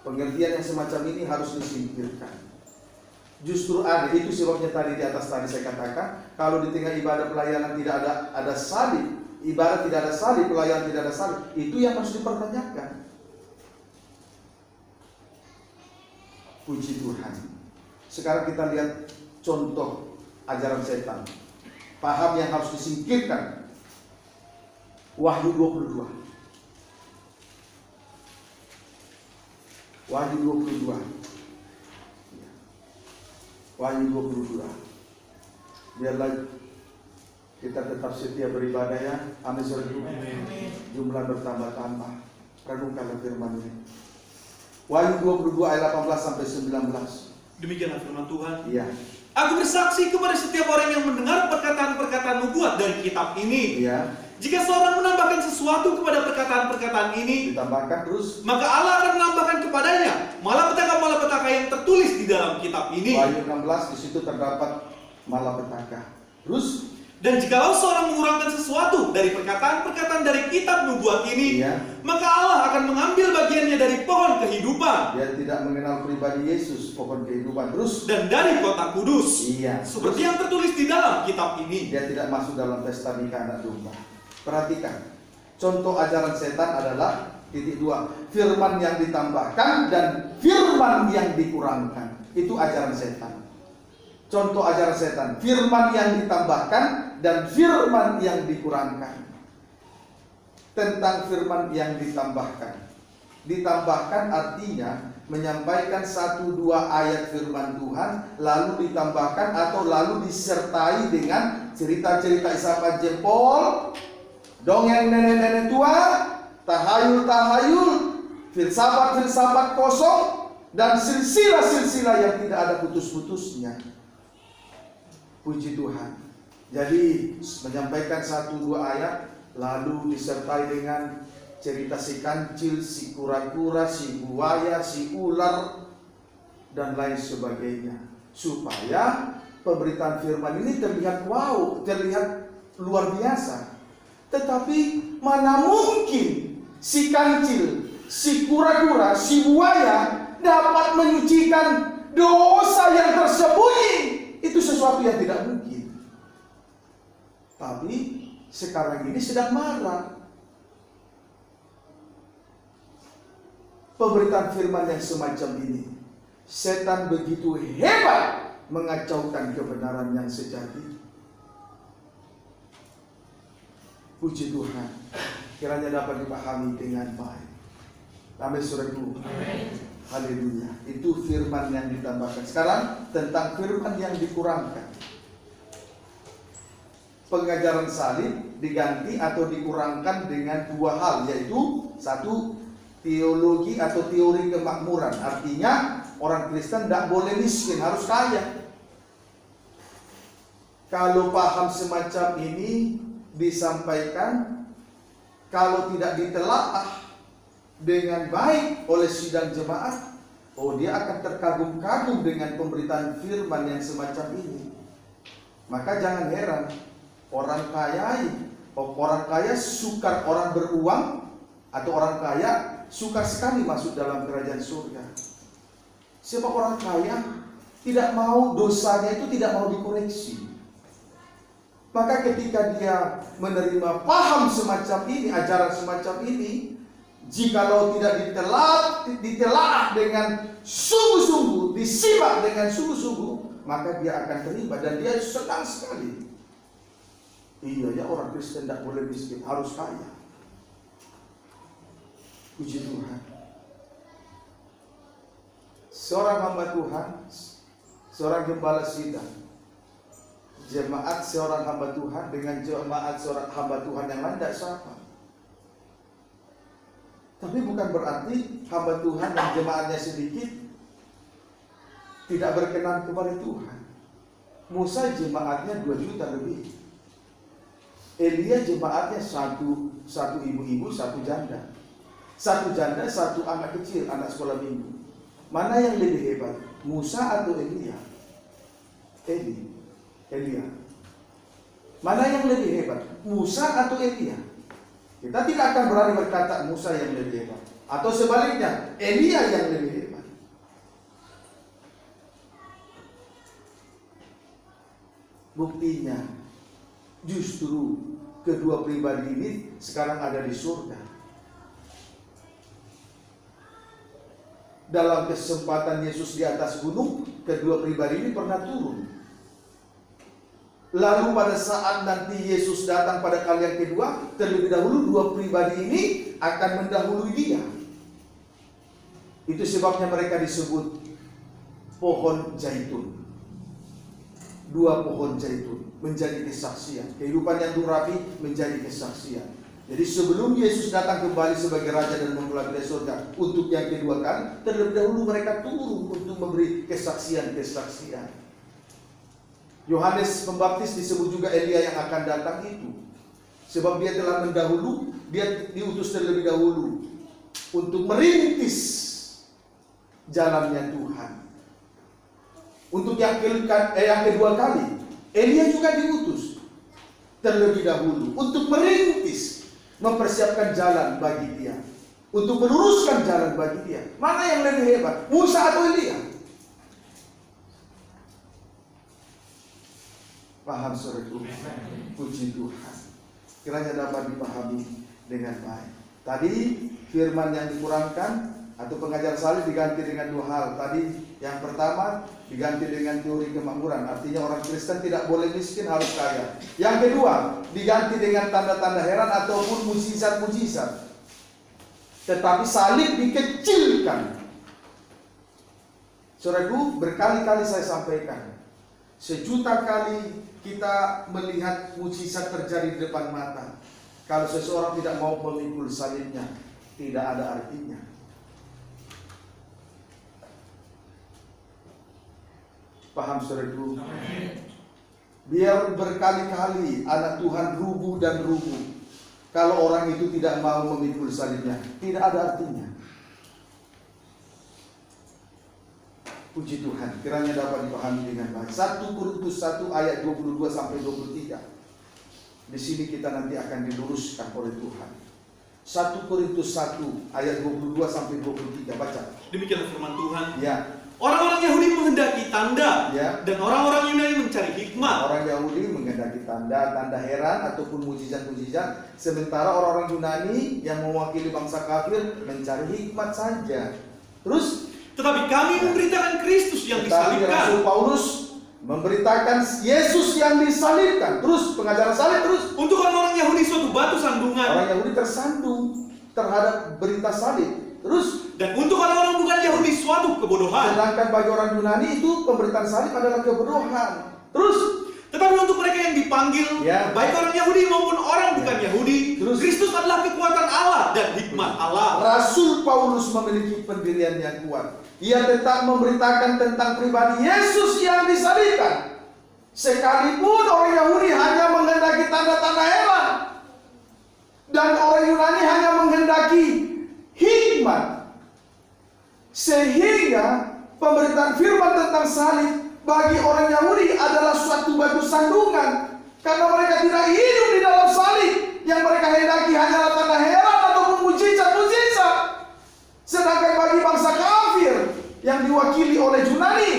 Pengertian yang semacam ini harus disingkirkan. Justru ada, itu sebabnya tadi di atas tadi saya katakan, kalau di tengah ibadah pelayanan tidak ada salib, ibadah tidak ada salib, pelayanan tidak ada salib, itu yang harus dipertanyakan. Puji Tuhan. Sekarang kita lihat contoh ajaran setan. Paham yang harus disingkirkan. Wahyu 22. Wahyu 22. Wahyu 22. Biarlah kita tetap setia beribadah ya. Amin, saudaraku. Jumlah bertambah-tambah. Renungkanlah firman ini. Wahyu 22 ayat 18 sampai 19. Demikianlah firman Tuhan. Iya. Aku bersaksi kepada setiap orang yang mendengar perkataan-perkataan nubuat dari kitab ini. Iya. Jika seorang menambahkan sesuatu kepada perkataan-perkataan ini, ditambahkan terus, maka Allah akan menambahkan kepadanya malapetaka-malapetaka yang tertulis di dalam kitab ini. Wahyu 16 di situ terdapat malapetaka. Terus, dan jikalau seorang mengurangkan sesuatu dari perkataan-perkataan dari kitab nubuat ini, maka Allah akan mengambil bagiannya dari pohon kehidupan. Dia tidak mengenal pribadi Yesus, pohon kehidupan. Terus, dan dari kota kudus. Iya. Seperti yang tertulis di dalam kitab ini. Dia tidak masuk dalam pesta nikah anak domba. Perhatikan, contoh ajaran setan adalah titik 2, firman yang ditambahkan dan firman yang dikurangkan. Itu ajaran setan. Contoh ajaran setan, firman yang ditambahkan dan firman yang dikurangkan. Tentang firman yang ditambahkan. Ditambahkan artinya menyampaikan 1-2 ayat firman Tuhan, lalu ditambahkan atau lalu disertai dengan cerita-cerita isapan jempol, dongeng nenek-nenek tua, tahayul-tahayul, filsafat-filsafat kosong, dan silsilah-silsilah yang tidak ada putus-putusnya. Puji Tuhan. Jadi menyampaikan 1-2 ayat, lalu disertai dengan cerita si kancil, si kura-kura, si buaya, si ular, dan lain sebagainya, supaya pemberitaan firman ini terlihat wow, terlihat luar biasa. Tetapi mana mungkin si kancil, si kura-kura, si buaya dapat menyucikan dosa yang tersembunyi? Itu sesuatu yang tidak mungkin. Tapi sekarang ini sedang marah. Pemberitaan firman yang semacam ini, setan begitu hebat mengacaukan kebenaran yang sejati. Puji Tuhan, kiranya dapat dipahami dengan baik. Amin, saudaraku. Haleluya. Itu firman yang ditambahkan. Sekarang tentang firman yang dikurangkan. pengajaran salib diganti atau dikurangkan dengan dua hal, yaitu satu, teologi atau teori kemakmuran. Artinya orang Kristen tidak boleh miskin, harus kaya. Kalau paham semacam ini disampaikan, kalau tidak ditelaah dengan baik oleh sidang jemaat, dia akan terkagum-kagum dengan pemberitaan firman yang semacam ini. Maka jangan heran orang kaya sukar, orang beruang atau orang kaya sukar sekali masuk dalam kerajaan surga. Sebab orang kaya tidak mau dosanya itu tidak mau dikoreksi. Maka ketika dia menerima paham semacam ini, ajaran semacam ini, jikalau tidak ditelaah dengan sungguh-sungguh, disimak dengan sungguh-sungguh, maka dia akan terima dan dia senang sekali. Iya ya, orang Kristen tidak boleh miskin, harus kaya. Puji Tuhan. Seorang hamba Tuhan, seorang gembala sidang, jemaat seorang hamba Tuhan dengan jemaat seorang hamba Tuhan yang lain tidak sama. Tapi bukan berarti hamba Tuhan dan jemaatnya sedikit tidak berkenan kepada Tuhan. Musa jemaatnya 2 juta lebih. Elia jemaatnya satu ibu-ibu, satu janda. Satu janda, satu anak kecil, anak sekolah minggu. Mana yang lebih hebat? Musa atau Elia? Elia. Mana yang lebih hebat? Musa atau Elia? Kita tidak akan berani berkata Musa yang lebih hebat, atau sebaliknya Elia yang lebih hebat. Buktinya justru kedua pribadi ini sekarang ada di surga. Dalam kesempatan Yesus di atas gunung, kedua pribadi ini pernah turun. Lalu pada saat nanti Yesus datang pada kali yang kedua, terlebih dahulu dua pribadi ini akan mendahului dia. Itu sebabnya mereka disebut pohon zaitun. Dua pohon zaitun menjadi kesaksian. Kehidupan yang durapi menjadi kesaksian. Jadi sebelum Yesus datang kembali sebagai Raja dan memulai dari surga untuk yang kedua kali, terlebih dahulu mereka turun untuk memberi kesaksian-kesaksian. Yohanes Pembaptis disebut juga Elia yang akan datang itu. Sebab dia telah mendahulu, dia diutus terlebih dahulu untuk merintis jalannya Tuhan. Untuk yang kedua kali, Elia juga diutus terlebih dahulu untuk merintis, mempersiapkan jalan bagi dia, untuk meluruskan jalan bagi dia. Mana yang lebih hebat, Musa atau Elia? Paham saudaraku? Puji Tuhan. Kiranya dapat dipahami dengan baik. Tadi firman yang dikurangkan atau pengajar salib diganti dengan dua hal. Tadi yang pertama diganti dengan teori kemakmuran. Artinya orang Kristen tidak boleh miskin, harus kaya. Yang kedua diganti dengan tanda-tanda heran ataupun mujizat-mujizat. Tetapi salib dikecilkan. Saudaraku, berkali-kali saya sampaikan, sejuta kali kita melihat mujizat terjadi di depan mata. Kalau seseorang tidak mau memikul salibnya, tidak ada artinya. Paham saudaraku? Biar berkali-kali anak Tuhan rubuh dan rubuh, kalau orang itu tidak mau memikul salibnya, tidak ada artinya. Puji Tuhan, kiranya dapat dipahami dengan baik. 1 Korintus 1 ayat 22 sampai 23. Di sini kita nanti akan diluruskan oleh Tuhan. 1 Korintus 1 ayat 22 sampai 23, baca. Demikian firman Tuhan. Ya. Orang-orang Yahudi menghendaki tanda, ya, dan orang-orang Yunani mencari hikmat. Orang Yahudi menghendaki tanda heran ataupun mujizat-mujizat, sementara orang-orang Yunani yang mewakili bangsa kafir mencari hikmat saja. Terus tetapi kami memberitakan Kristus yang disalibkan. Rasul Paulus memberitakan Yesus yang disalibkan. Terus pengajaran salib terus. Untuk orang-orang Yahudi suatu batu sandungan. Orang Yahudi tersandung terhadap berita salib. Terus. Dan untuk orang-orang bukan Yahudi suatu kebodohan. Sedangkan bagi orang Yunani itu pemberitaan salib adalah kebodohan. Terus. Tetapi untuk mereka yang dipanggil Ya. baik orang Yahudi maupun orang bukan Yahudi. Terus, Kristus adalah kekuatan Allah dan hikmat Allah. Rasul Paulus memiliki pendirian yang kuat. Ia tetap memberitakan tentang pribadi Yesus yang disalibkan. Sekalipun orang Yahudi hanya menghendaki tanda-tanda heran dan orang Yunani hanya menghendaki hikmat, sehingga pemberitaan firman tentang salib bagi orang Yahudi adalah suatu batu sandungan, karena mereka tidak hidup di dalam salib. Yang mereka hendaki hanyalah tanda heran ataupun mujizat-mujizat. Sedangkan bagi bangsa kafir yang diwakili oleh Yunani,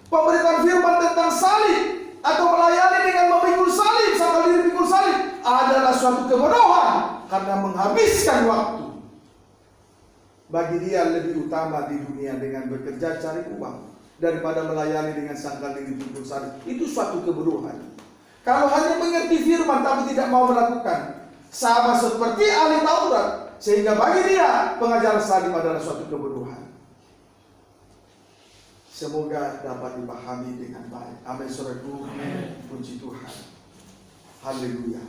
pemberitaan firman tentang salib atau melayani dengan memikul salib sambil diri pikul salib adalah suatu kebodohan, karena menghabiskan waktu. Bagi dia lebih utama di dunia dengan bekerja cari uang daripada melayani dengan sangkal diri pikul salib. Itu suatu kebodohan. Kalau hanya mengerti firman tapi tidak mau melakukan, sama seperti ahli Taurat, sehingga bagi dia pengajaran salib adalah suatu kebodohan. Semoga dapat dipahami dengan baik. Amin, saudaraku. Puji Tuhan. Haleluya.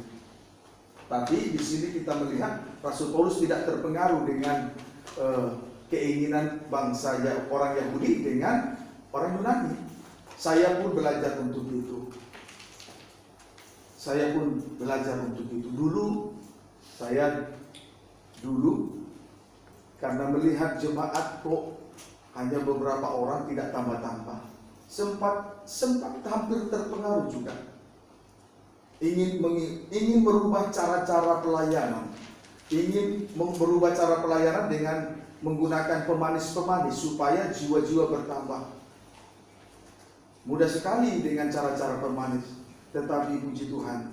Tapi di sini kita melihat Rasul Paulus tidak terpengaruh dengan keinginan bangsa orang Yahudi dengan orang Yunani. Saya pun belajar untuk itu. Dulu karena melihat jemaat kok hanya beberapa orang, tidak tambah-tambah, sempat hampir terpengaruh juga. Ingin merubah cara-cara pelayanan, dengan menggunakan pemanis-pemanis supaya jiwa-jiwa bertambah. Mudah sekali dengan cara-cara pemanis. Tetapi puji Tuhan,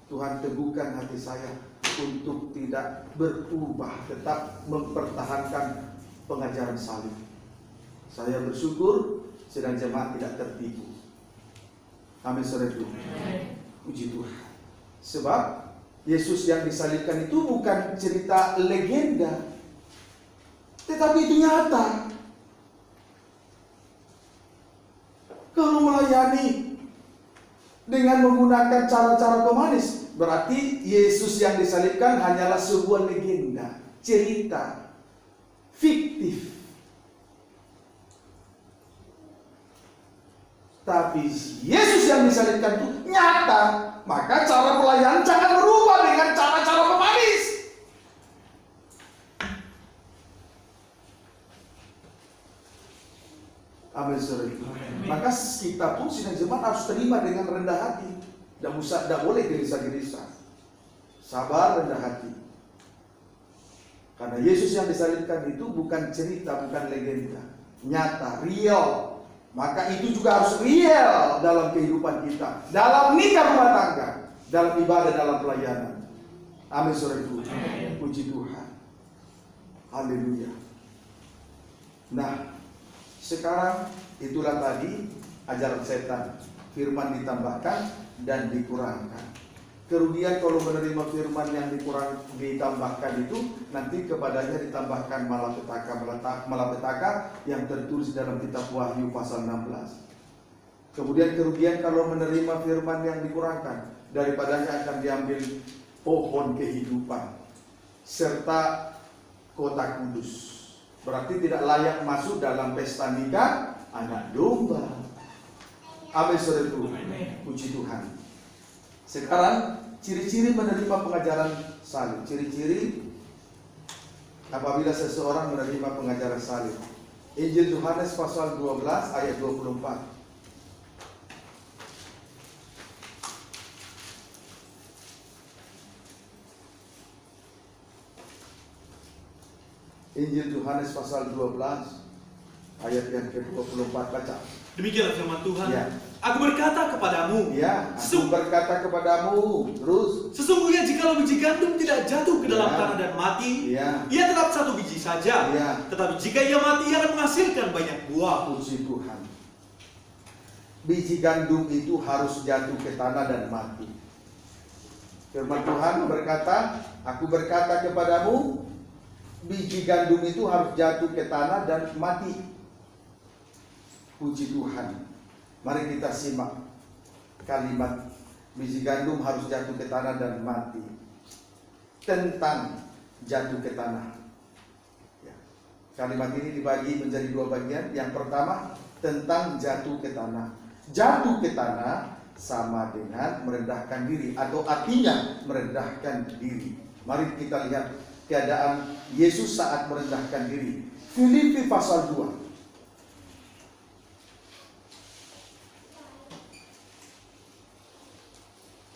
Tuhan teguhkan hati saya untuk tidak berubah, tetap mempertahankan pengajaran salib. Saya bersyukur sedang jemaat tidak tertipu. Amin, saudaraku. Puji Tuhan. Sebab Yesus yang disalibkan itu bukan cerita legenda, tetapi itu nyata. Kalau melayani dengan menggunakan cara-cara pemanis, berarti Yesus yang disalibkan hanyalah sebuah legenda, cerita fiktif. Tapi Yesus yang disalibkan itu nyata, maka cara pelayanan jangan berubah dengan cara-cara pemanis. Amin, saudara. Maka kita pun sidang jemaat harus terima dengan rendah hati. Tidak boleh gelisah-gelisah. Sabar, rendah hati. Karena Yesus yang disalibkan itu bukan cerita, bukan legenda, nyata, real. Maka itu juga harus real dalam kehidupan kita, dalam nikah rumah tangga, dalam ibadah, dalam pelayanan. Amin, saudaraku. Puji Tuhan. Haleluya. Nah, sekarang itulah tadi ajaran setan. Firman ditambahkan dan dikurangkan. Kerugian kalau menerima firman yang ditambahkan itu, nanti kepadanya ditambahkan malapetaka yang tertulis dalam kitab Wahyu pasal 16. Kemudian kerugian kalau menerima firman yang dikurangkan, daripadanya akan diambil pohon kehidupan serta kota kudus. Berarti tidak layak masuk dalam pesta nikah anak domba. Amin, saudaraku. Puji Tuhan. Sekarang ciri-ciri menerima pengajaran salib. Ciri-ciri apabila seseorang menerima pengajaran salib. Injil Yohanes pasal 12 ayat 24. Injil Yohanes pasal 12 ayat yang ke-24, baca. Demikianlah firman Tuhan. Ya. Aku berkata kepadamu. Ya, aku berkata kepadamu. Terus. Sesungguhnya jikalau biji gandum tidak jatuh ke dalam tanah dan mati, ia tetap satu biji saja. Tetapi jika ia mati, ia akan menghasilkan banyak buah. Puji Tuhan. Biji gandum itu harus jatuh ke tanah dan mati. Firman Tuhan berkata, aku berkata kepadamu, biji gandum itu harus jatuh ke tanah dan mati. Puji Tuhan. Mari kita simak kalimat biji gandum harus jatuh ke tanah dan mati. Tentang jatuh ke tanah. Ya. Kalimat ini dibagi menjadi dua bagian. Yang pertama tentang jatuh ke tanah. Jatuh ke tanah sama dengan merendahkan diri, atau artinya merendahkan diri. Mari kita lihat keadaan Yesus saat merendahkan diri. Filipi pasal 2.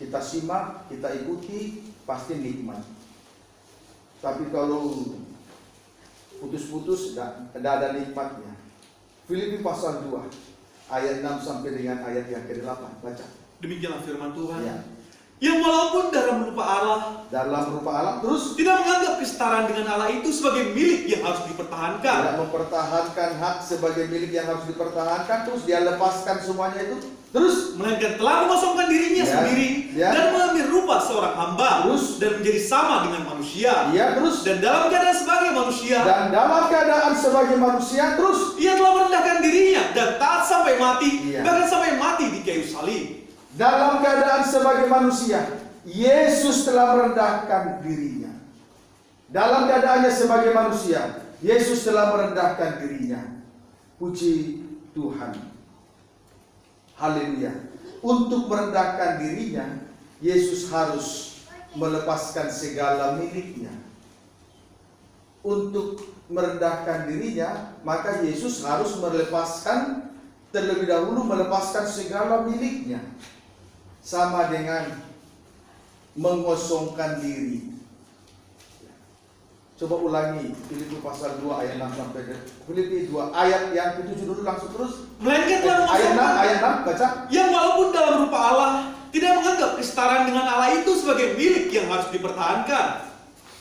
Kita simak, kita ikuti, pasti nikmat. Tapi kalau putus-putus, tidak ada nikmatnya. Filipi pasal 2, ayat 6 sampai dengan ayat yang ke-8. Baca. Demikianlah firman Tuhan. Ya. Yang walaupun dalam rupa Allah, terus tidak menganggap kesetaraan dengan Allah itu sebagai milik yang harus dipertahankan. Tidak mempertahankan hak sebagai milik yang harus dipertahankan, terus dia lepaskan semuanya itu. Terus melainkan telah mengosongkan dirinya sendiri dan mengambil rupa seorang hamba, dan menjadi sama dengan manusia. Dan dalam keadaan sebagai manusia, terus ia telah merendahkan dirinya dan taat sampai mati, bahkan sampai mati di kayu salib. Dalam keadaan sebagai manusia, Yesus telah merendahkan dirinya. Dalam keadaannya sebagai manusia, Yesus telah merendahkan dirinya. Puji Tuhan. Haleluya. Untuk merendahkan dirinya, Yesus harus melepaskan segala miliknya. Untuk merendahkan dirinya, maka Yesus harus terlebih dahulu melepaskan segala miliknya. Sama dengan mengosongkan diri. Coba ulangi Filipi pasal 2 ayat 6 sampai Filipi 2 ayat yang ke-7 dulu, langsung terus. Melainkan telah mengosongkan ayat 6 baca. Yang walaupun dalam rupa Allah tidak menganggap kesetaraan dengan Allah itu sebagai milik yang harus dipertahankan.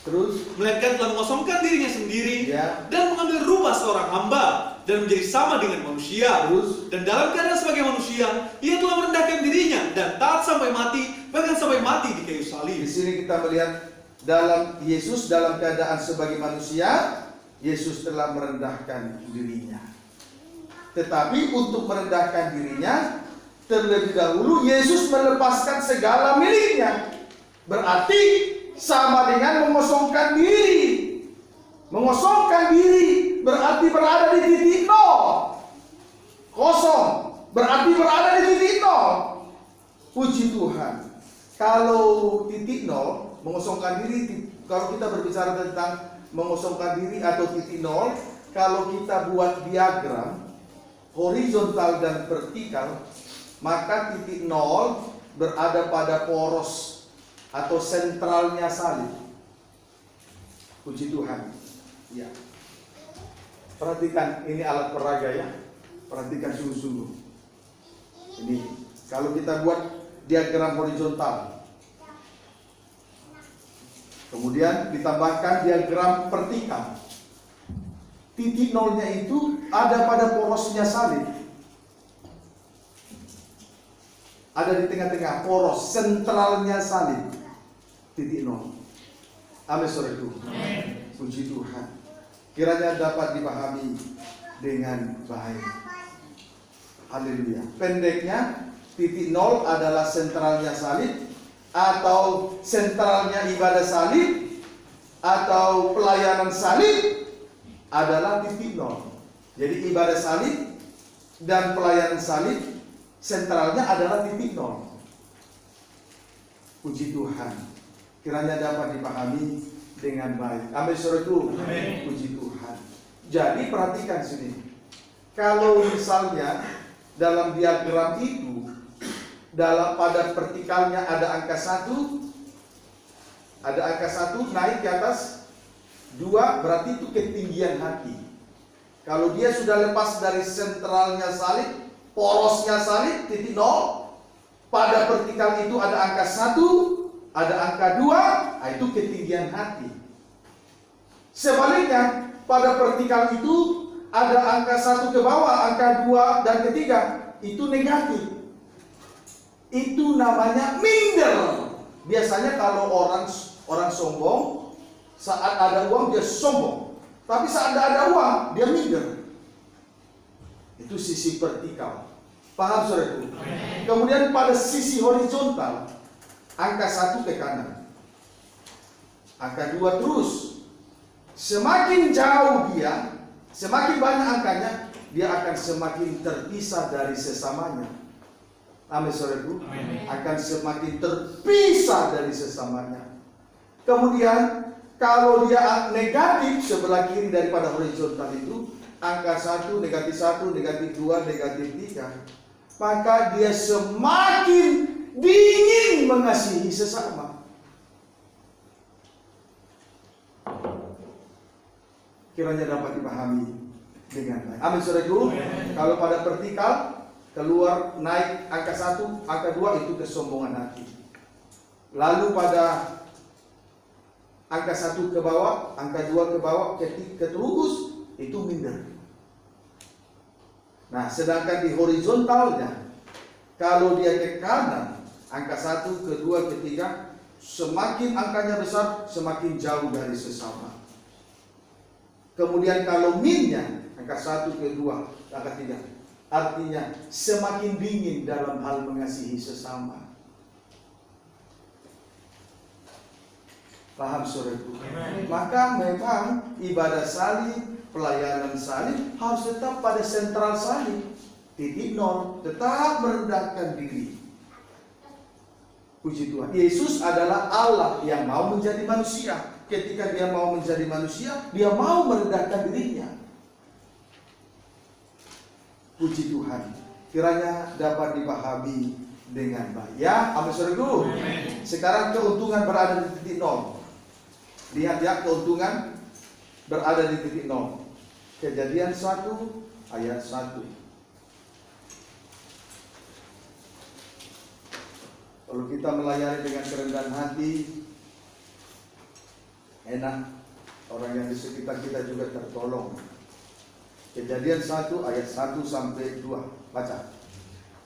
Terus melainkan telah mengosongkan dirinya sendiri dan mengambil rupa seorang hamba dan menjadi sama dengan manusia. Dan dalam keadaan sebagai manusia, ia telah merendahkan dirinya dan taat sampai mati, bahkan sampai mati di kayu salib. Di sini kita melihat dalam Yesus dalam keadaan sebagai manusia, Yesus telah merendahkan dirinya. Tetapi untuk merendahkan dirinya, terlebih dahulu Yesus melepaskan segala miliknya. Berarti sama dengan mengosongkan diri. Mengosongkan diri berarti berada di titik nol. Kosong berarti berada di titik nol. Puji Tuhan. Kalau titik nol, mengosongkan diri, kalau kita berbicara tentang mengosongkan diri atau titik nol, kalau kita buat diagram horizontal dan vertikal, maka titik nol berada pada poros atau sentralnya salib. Puji Tuhan. Ya. Perhatikan, ini alat peraga ya. Perhatikan sungguh-sungguh. Ini kalau kita buat diagram horizontal, kemudian ditambahkan diagram vertikal. Titik nolnya itu ada pada porosnya salib. Ada di tengah-tengah poros sentralnya salib. Titik nol. Amin, saudaraku. Puji Tuhan. Kiranya dapat dipahami dengan baik. Haleluya. Pendeknya, titik nol adalah sentralnya salib, atau sentralnya ibadah salib, atau pelayanan salib adalah titik nol. Jadi ibadah salib dan pelayanan salib sentralnya adalah titik nol. Puji Tuhan. Kiranya dapat dipahami dengan baik. Amin, saudaraku. Puji Tuhan. Jadi perhatikan sini. Kalau misalnya dalam diagram itu, pada vertikalnya ada angka 1, naik ke atas 2, berarti itu ketinggian hati. Kalau dia sudah lepas dari sentralnya salib, porosnya salib, titik nol, pada vertikal itu ada angka 1, ada angka 2, itu ketinggian hati. Sebaliknya, pada vertikal itu ada angka 1 ke bawah, angka 2 dan ketiga, itu negatif. Itu namanya minder. Biasanya kalau orang sombong, saat ada uang dia sombong, tapi saat tidak ada uang dia minder. Itu sisi vertikal. Paham saudaraku? Kemudian pada sisi horizontal, angka 1 ke kanan, angka 2 terus. Semakin jauh dia, semakin banyak angkanya, dia akan semakin terpisah dari sesamanya. Amin saudaraku. Akan semakin terpisah dari sesamanya. Kemudian kalau dia negatif sebelah kiri daripada horizontal itu, angka 1, negatif 1, negatif 2, negatif 3, maka dia semakin dingin mengasihi sesama. Kiranya dapat dipahami dengan baik. Amin saudaraku. Kalau pada vertikal keluar naik angka 1, angka 2 itu kesombongan hati. Lalu pada angka 1 ke bawah, angka 2 ke bawah, keterus itu minder. Nah, sedangkan di horizontalnya, kalau dia ke kanan, angka 1, ke 2, ke 3, semakin angkanya besar, semakin jauh dari sesama. Kemudian kalau minnya, angka 1, ke 2, angka 3, artinya semakin dingin dalam hal mengasihi sesama. Paham saudaraku? Maka memang ibadah salib, pelayanan salib harus tetap pada sentral salib. Titik nol, tetap merendahkan diri. Puji Tuhan. Yesus adalah Allah yang mau menjadi manusia. Ketika dia mau menjadi manusia, dia mau merendahkan dirinya. Puji Tuhan. Kiranya dapat dipahami dengan baik. Ya, amin saudaraku. Sekarang keuntungan berada di titik nol. Lihat ya, keuntungan berada di titik nol. Kejadian 1 ayat 1. Kalau kita melayani dengan kerendahan hati, enak, orang yang di sekitar kita juga tertolong. Kejadian 1 ayat 1 sampai 2. Baca.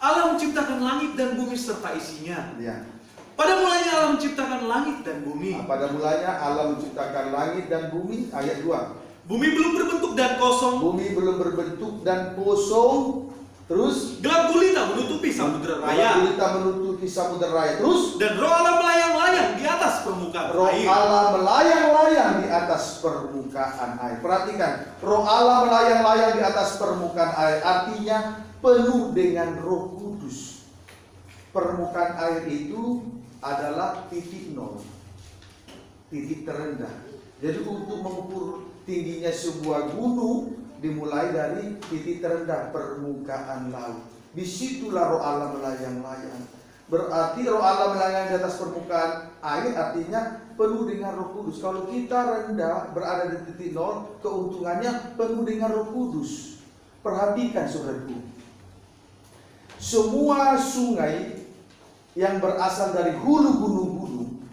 Allah menciptakan langit dan bumi serta isinya. Ya. Pada mulanya Allah menciptakan langit dan bumi. Pada mulanya Allah menciptakan langit dan bumi. Ayat 2. Bumi belum berbentuk dan kosong. Bumi belum berbentuk dan kosong. Terus gelap gulita menutupi samudera raya. Gelap gulita menutupi samudera raya. Terus dan roh Allah melayang-layang di atas permukaan roh air. Allah melayang-layang di atas permukaan air. Perhatikan, roh Allah melayang-layang di atas permukaan air. Artinya penuh dengan Roh Kudus. Permukaan air itu adalah titik nol, titik terendah. Jadi untuk mengukur tingginya sebuah gunung dimulai dari titik terendah, permukaan laut. Disitulah roh Allah melayang-layang. Berarti roh Allah melayang di atas permukaan air artinya penuh dengan Roh Kudus. Kalau kita rendah berada di titik nol, keuntungannya penuh dengan Roh Kudus. Perhatikan saudaraku, semua sungai yang berasal dari hulu gunung-gunung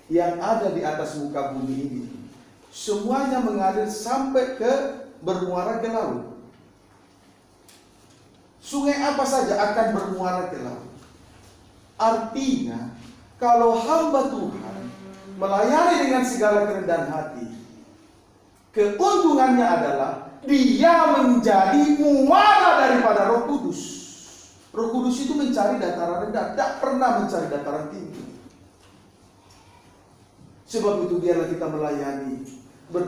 yang ada di atas muka bumi ini, semuanya mengalir sampai ke bermuara ke laut. Sungai apa saja akan bermuara ke laut. Artinya, kalau hamba Tuhan melayani dengan segala kerendahan hati, keuntungannya adalah dia menjadi muara daripada Roh Kudus. Roh Kudus itu mencari dataran rendah, tidak pernah mencari dataran tinggi. Sebab itu biarlah kita melayani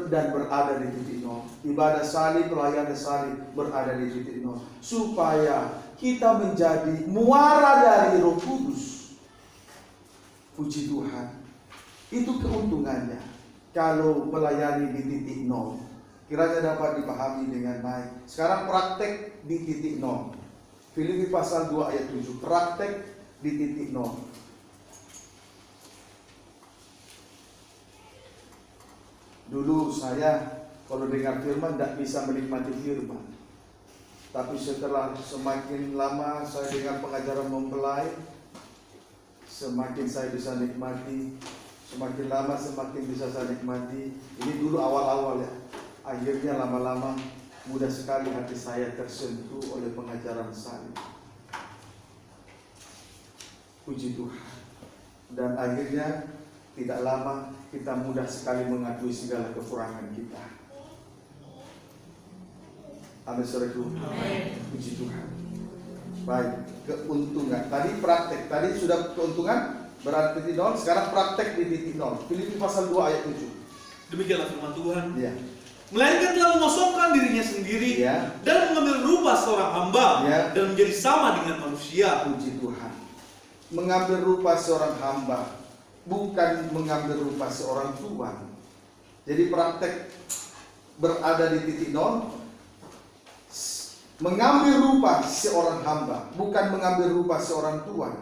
dan berada di titik nol. Ibadah salib, pelayanan salib berada di titik nol, supaya kita menjadi muara dari Roh Kudus. Puji Tuhan. Itu keuntungannya kalau melayani di titik nol. Kiranya dapat dipahami dengan baik. Sekarang praktek di titik nol. Filipi pasal 2 ayat 7. Praktek di titik nol. Dulu saya kalau dengar firman tidak bisa menikmati firman. Tapi setelah semakin lama saya dengar pengajaran mempelai, semakin saya bisa nikmati. Semakin lama semakin bisa saya nikmati. Ini dulu awal-awal ya. Akhirnya lama-lama mudah sekali hati saya tersentuh oleh pengajaran salib. Puji Tuhan. Dan akhirnya tidak lama kita mudah sekali mengakui segala kekurangan kita. Amin saudaraku. Puji Tuhan. Baik, keuntungan. Tadi praktek, tadi sudah keuntungan berada di titik 0, sekarang praktek di titik 0. Filipi pasal 2 ayat 7. Demikianlah firman Tuhan. Ya. Melainkan telah mengosongkan dirinya sendiri dan mengambil rupa seorang hamba dan menjadi sama dengan manusia. Puji Tuhan. Mengambil rupa seorang hamba, bukan mengambil rupa seorang tuan. Jadi praktek berada di titik 0, mengambil rupa seorang hamba, bukan mengambil rupa seorang tuan.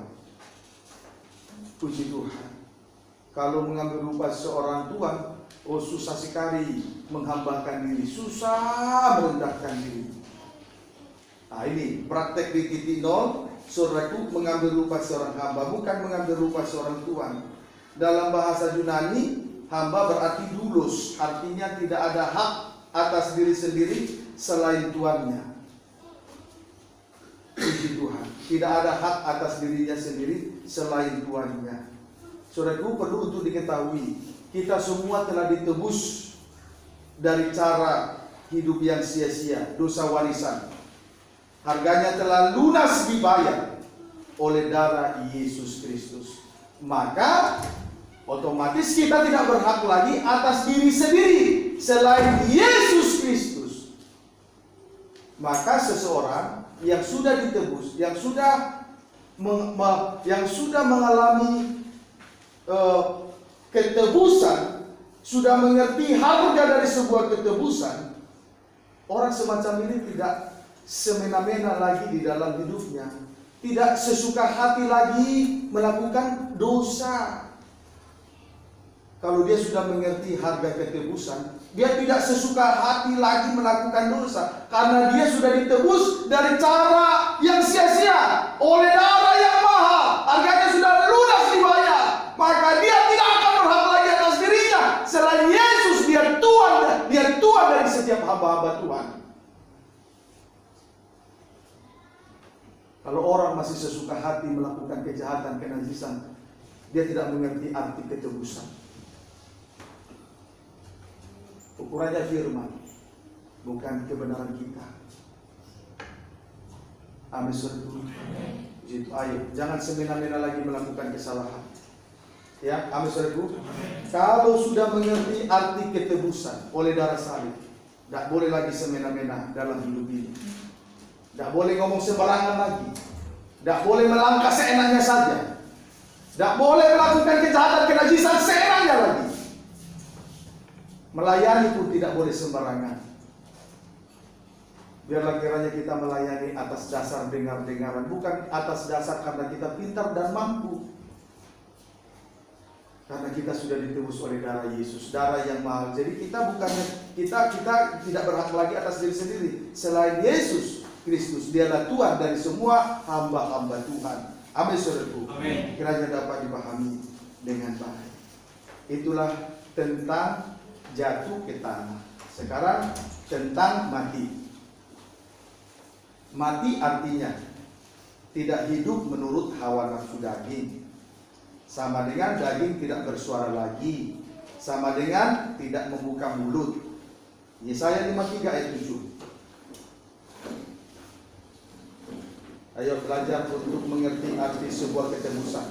Puji Tuhan. Kalau mengambil rupa seorang tuan, oh susah sekali menghambakan diri, susah merendahkan diri. Nah ini praktek di titik 0, saudaraku, mengambil rupa seorang hamba, bukan mengambil rupa seorang tuan. Dalam bahasa Yunani, hamba berarti doulos, artinya tidak ada hak atas diri sendiri selain tuannya. Puji Tuhan, tidak ada hak atas dirinya sendiri selain tuannya. Saudaraku, perlu untuk diketahui, kita semua telah ditebus dari cara hidup yang sia-sia, dosa warisan. Harganya telah lunas dibayar oleh darah Yesus Kristus. Maka otomatis kita tidak berhak lagi atas diri sendiri selain Yesus Kristus. Maka seseorang yang sudah ditebus, yang sudah mengalami ketebusan, sudah mengerti harga dari sebuah ketebusan, orang semacam ini tidak semena-mena lagi di dalam hidupnya, tidak sesuka hati lagi melakukan dosa. Kalau dia sudah mengerti harga ketebusan, dia tidak sesuka hati lagi melakukan dosa, karena dia sudah ditebus dari cara yang sia-sia oleh darah yang mahal. Harganya sudah lunas dibayar, maka dia tidak akan berhak lagi atas dirinya selain Yesus. Dia Tuhan dari setiap hamba-hamba Tuhan. Kalau orang masih sesuka hati melakukan kejahatan, kenajisan, dia tidak mengerti arti ketebusan. Ukurannya firman, bukan kebenaran kita. Amin. Gitu. Ayo, jangan semena-mena lagi melakukan kesalahan. Ya, amin saudaraku. Kalau sudah mengerti arti ketebusan oleh darah salib, tidak boleh lagi semena-mena dalam hidup ini. Tidak boleh ngomong sembarangan lagi. Tidak boleh melangkah seenaknya saja. Tidak boleh melakukan kejahatan, kenajisan seenaknya lagi. Melayani pun tidak boleh sembarangan. Biarlah kiranya kita melayani atas dasar dengar-dengaran, bukan atas dasar karena kita pintar dan mampu. Karena kita sudah ditebus oleh darah Yesus, darah yang mahal. Jadi kita tidak berhak lagi atas diri sendiri selain Yesus Kristus. Dialah Tuhan dari semua hamba-hamba Tuhan. Amin saudaraku. Amin. Kiranya dapat dipahami dengan baik. Itulah tentang jatuh ke tanah. Sekarang tentang mati. Mati artinya tidak hidup menurut hawa nafsu daging. Sama dengan daging tidak bersuara lagi. Sama dengan tidak membuka mulut. Yesaya 53 ayat 7. Ayo belajar untuk mengerti arti sebuah ketebusan,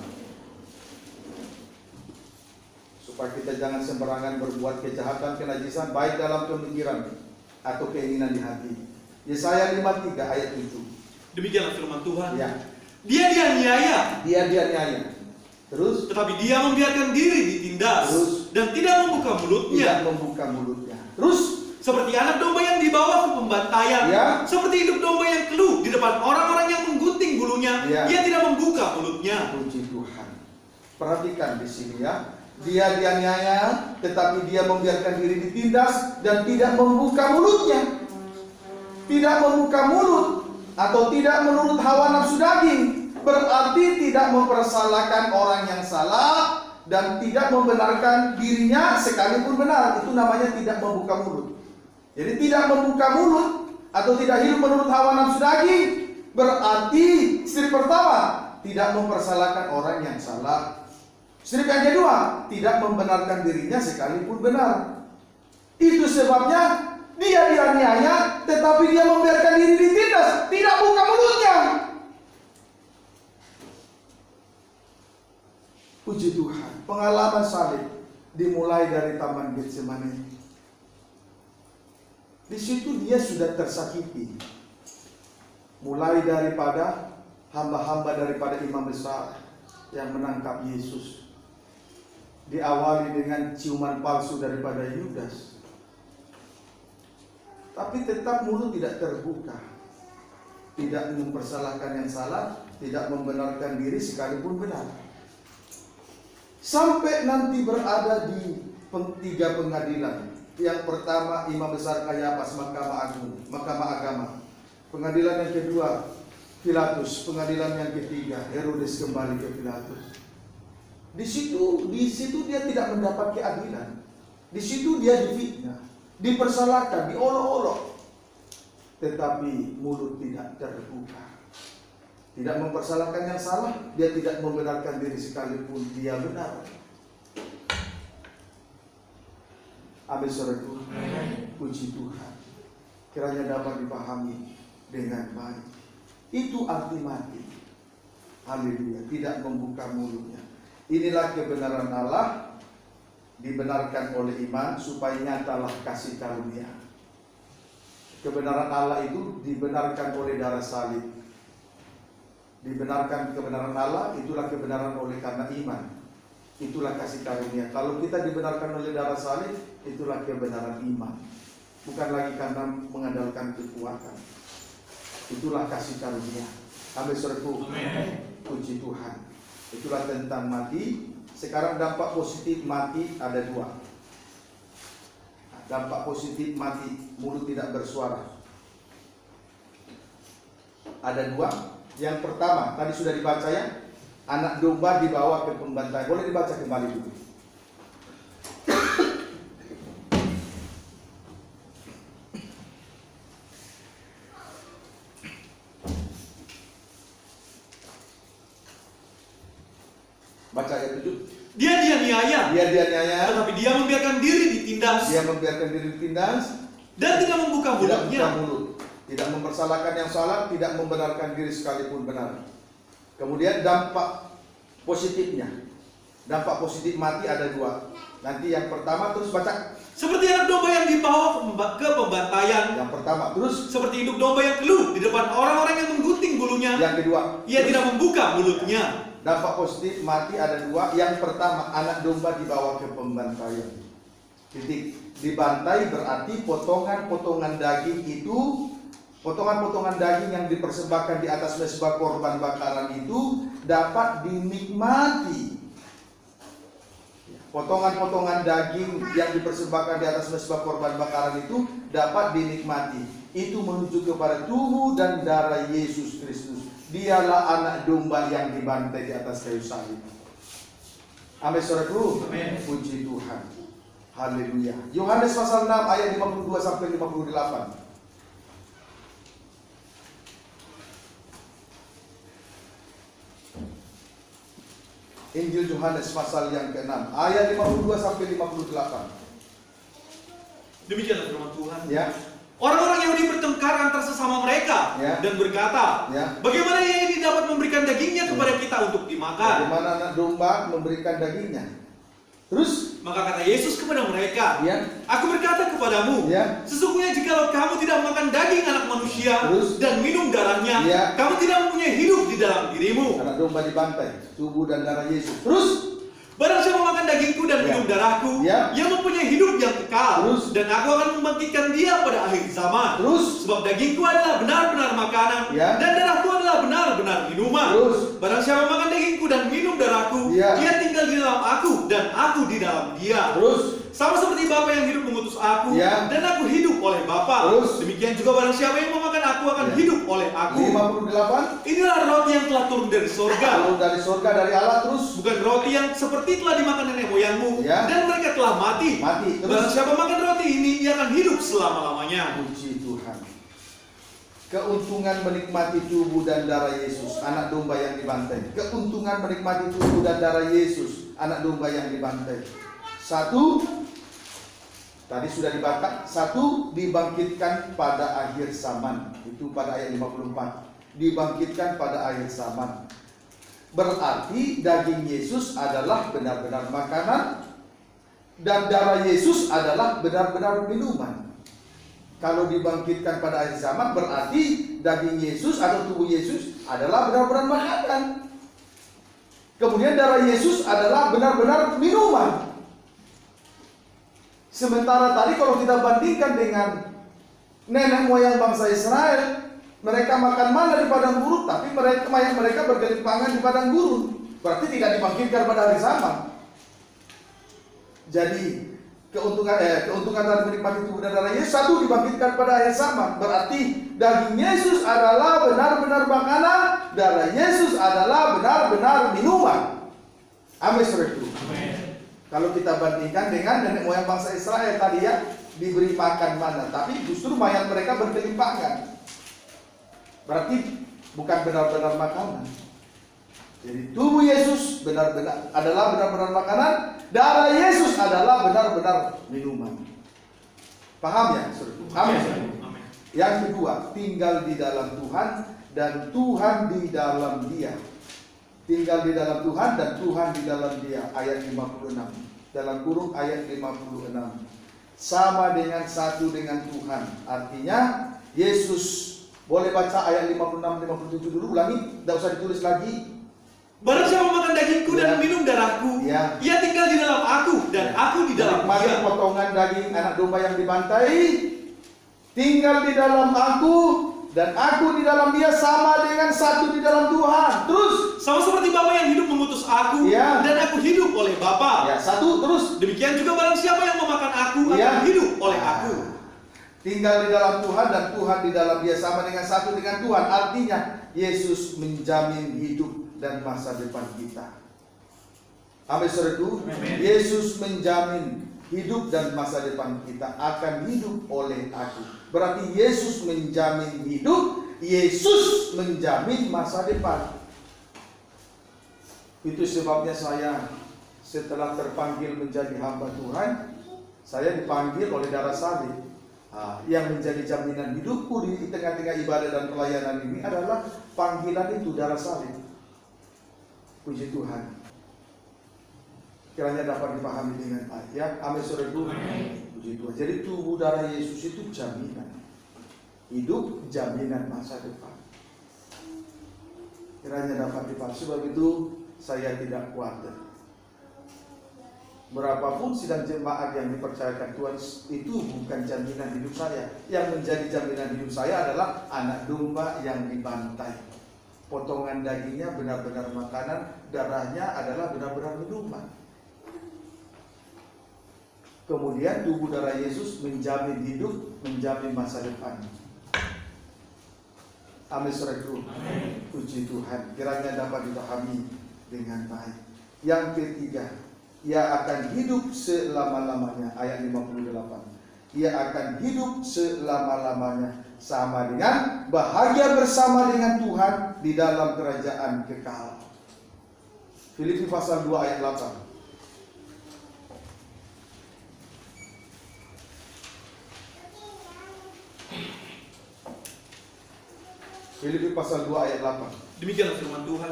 supaya kita jangan sembarangan berbuat kejahatan, kenajisan, baik dalam pemikiran atau keinginan di hati. Yesaya 53 ayat 7. Demikianlah firman Tuhan. Ya. Dia dianiaya. Terus, tetapi dia membiarkan diri ditindas. Terus, dan tidak membuka mulutnya. Terus, seperti anak domba yang dibawa ke pembantaian, seperti hidup domba yang keluh di depan orang-orang yang menggunting bulunya, ia tidak membuka mulutnya. Puji Tuhan. Perhatikan di sini ya. Dia dianiaya, tetapi dia membiarkan diri ditindas dan tidak membuka mulutnya. Tidak membuka mulut atau tidak menurut hawa nafsu daging, berarti tidak mempersalahkan orang yang salah dan tidak membenarkan dirinya sekalipun benar. Itu namanya tidak membuka mulut. Jadi tidak membuka mulut atau tidak hidup menurut hawa nafsu daging, berarti strip pertama tidak mempersalahkan orang yang salah. Strip yang kedua tidak membenarkan dirinya sekalipun benar. Itu sebabnya dia dianiaya, tetapi dia membiarkan diri ditindas, tidak buka mulutnya. Puji Tuhan, pengalaman salib dimulai dari Taman Getsemani. Di situ dia sudah tersakiti. Mulai daripada hamba-hamba daripada imam besar yang menangkap Yesus. Diawali dengan ciuman palsu daripada Yudas. Tapi tetap mulut tidak terbuka. Tidak mempersalahkan yang salah, tidak membenarkan diri sekalipun benar. Sampai nanti berada di tiga pengadilan. Yang pertama imam besar Kayafas, Mahkamah Agung, Mahkamah Agama. Pengadilan yang kedua Pilatus, pengadilan yang ketiga Herodes kembali ke Pilatus. Di situ dia tidak mendapat keadilan. Di situ dia difitnah, dipersalahkan, diolok-olok. Tetapi mulut tidak terbuka. Tidak mempersalahkan yang salah, dia tidak membenarkan diri sekalipun dia benar. Amin, saudaraku. Puji Tuhan. Kiranya dapat dipahami dengan baik. Itu arti mati. Haleluya. Tidak membuka mulutnya. Inilah kebenaran Allah, dibenarkan oleh iman supaya nyatalah kasih karunia. Kebenaran Allah itu dibenarkan oleh darah salib. Dibenarkan kebenaran Allah, itulah kebenaran oleh karena iman. Itulah kasih karunia. Kalau kita dibenarkan oleh darah salib, itulah kebenaran iman. Bukan lagi karena mengandalkan kekuatan. Itulah kasih karunia. Amin, saudaraku. Puji Tuhan. Itulah tentang mati. Sekarang dampak positif mati ada dua. Dampak positif mati, mulut tidak bersuara. Ada dua. Yang pertama, tadi sudah dibaca ya, anak domba dibawa ke pembantaian. Boleh dibaca kembali dulu. Baca ayat 7. Dia dianiaya, tetapi dia membiarkan diri ditindas. Dan tidak membuka mulutnya. Tidak mempersalahkan yang salah, tidak membenarkan diri sekalipun benar. Kemudian dampak positifnya. Dampak positif mati ada dua. Nanti yang pertama, terus baca. Seperti anak domba yang dibawa ke pembantaian. Yang pertama, terus. Seperti induk domba yang keluh di depan orang-orang yang menggunting bulunya. Yang kedua, ia tidak membuka mulutnya. Dampak positif mati ada dua. Yang pertama, anak domba dibawa ke pembantaian. Titik. Dibantai berarti potongan-potongan daging itu, potongan-potongan daging yang dipersembahkan di atas mezbah korban bakaran itu dapat dinikmati. Potongan-potongan daging yang dipersembahkan di atas mezbah korban bakaran itu dapat dinikmati. Itu menuju kepada tubuh dan darah Yesus Kristus. Dialah anak domba yang dibantai di atas kayu salib. Amin, saudaraku. Amin. Puji Tuhan. Haleluya. Yohanes pasal 6 ayat 52 sampai 58. Injil Yohanes pasal yang ke-6 ayat 52 sampai 58. Demikianlah firman Tuhan. Ya. Orang-orang Yahudi bertengkar antar sesama mereka dan berkata, bagaimana ia ini dapat memberikan dagingnya kepada kita untuk dimakan? Bagaimana anak domba memberikan dagingnya? Terus? Maka kata Yesus kepada mereka, aku berkata kepadamu, sesungguhnya jikalau kamu tidak makan daging anak manusia dan minum darahnya, kamu tidak mempunyai hidup di dalam dirimu. Anak domba dibantai, tubuh dan darah Yesus. Terus? Barang siapa makan dagingku dan minum darahku, ia mempunyai hidup yang kekal, dan aku akan membangkitkan dia pada akhir zaman. Sebab dagingku adalah benar-benar makanan, dan darahku adalah benar-benar minuman. Barang siapa makan dagingku dan minum darahku, ia tinggal di dalam aku, dan aku di dalam dia. Sama seperti Bapa yang hidup mengutus aku, dan aku hidup oleh Bapa. Demikian juga barang siapa yang memakan aku akan hidup oleh aku. 58. Inilah roti yang telah turun dari sorga. Turun dari sorga, dari Allah. Terus? Bukan roti yang seperti telah dimakan nenek moyangmu, dan mereka telah mati. Barang siapa makan roti ini, ia akan hidup selama-lamanya. Puji Tuhan. Keuntungan menikmati tubuh dan darah Yesus, anak domba yang dibantai. Keuntungan menikmati tubuh dan darah Yesus, anak domba yang dibantai. Satu, tadi sudah dibaca. Satu, dibangkitkan pada akhir zaman. Itu pada ayat 54. Dibangkitkan pada akhir zaman. berarti daging Yesus adalah benar-benar makanan dan darah Yesus adalah benar-benar minuman. Kalau dibangkitkan pada akhir zaman, berarti daging Yesus atau tubuh Yesus adalah benar-benar makanan. Kemudian darah Yesus adalah benar-benar minuman. Sementara tadi kalau kita bandingkan dengan nenek moyang bangsa Israel, mereka makan mana di padang gurun, tapi mereka bergelimpangan di padang gurun. Berarti tidak dibangkitkan pada hari zaman. Jadi keuntungan dari menikmati tubuh dan darah Yesus satu dibangkitkan pada akhir zaman. Berarti daging Yesus adalah benar-benar makanan, darah Yesus adalah benar-benar minuman. Amin, saudaraku. Kalau kita bandingkan dengan nenek moyang bangsa Israel tadi ya, diberi makan mana, tapi justru mayat mereka bergelimpangan. Berarti bukan benar-benar makanan. Jadi tubuh Yesus adalah benar-benar makanan, darah Yesus adalah benar-benar minuman. Paham ya, saudara? Amin. Yang kedua, tinggal di dalam Tuhan dan Tuhan di dalam Dia. Tinggal di dalam Tuhan dan Tuhan di dalam Dia. Ayat 56. Dalam kurung ayat 56. Sama dengan satu dengan Tuhan. Artinya Yesus, boleh baca ayat 56-57 dulu, ulangi, tidak usah ditulis lagi. Barang siapa makan dagingku dan minum darahku, ia tinggal di dalam aku dan aku di dalam dia. Potongan daging anak domba yang dibantai, tinggal di dalam aku dan aku di dalam dia, sama dengan satu di dalam Tuhan. Terus sama seperti Bapa yang hidup mengutus aku, dan aku hidup oleh Bapa. Satu terus. Demikian juga barang siapa yang memakan aku akan hidup oleh aku. Tinggal di dalam Tuhan dan Tuhan di dalam dia, sama dengan satu dengan Tuhan. Artinya Yesus menjamin hidup dan masa depan kita. Amin, saudaraku. Yesus menjamin hidup dan masa depan kita akan hidup oleh aku. Berarti Yesus menjamin hidup, Yesus menjamin masa depan. Itu sebabnya saya setelah terpanggil menjadi hamba Tuhan, saya dipanggil oleh darah salib. Yang menjadi jaminan hidupku di tengah-tengah ibadah dan pelayanan ini adalah panggilan itu, darah salib. Puji Tuhan. Kiranya dapat dipahami dengan baik ya. Amin, saudaraku. Puji Tuhan. Jadi tubuh darah Yesus itu jaminan hidup, jaminan masa depan. Kiranya dapat dipahami. Sebab itu saya tidak khawatir. Berapapun sidang jemaat yang dipercayakan Tuhan, itu bukan jaminan hidup saya. Yang menjadi jaminan hidup saya adalah anak domba yang dibantai. Potongan dagingnya benar-benar makanan, darahnya adalah benar-benar minuman. Kemudian tubuh darah Yesus menjamin hidup, menjamin masa depan. Amin, saudaraku. Puji Tuhan. Kiranya dapat dipahami dengan baik. Yang ketiga, ia akan hidup selama-lamanya. Ayat 58. Ia akan hidup selama-lamanya, sama dengan bahagia bersama dengan Tuhan di dalam kerajaan kekal. Filipi pasal 2 ayat 8. Filipi pasal 2 ayat 8. Demikianlah firman Tuhan.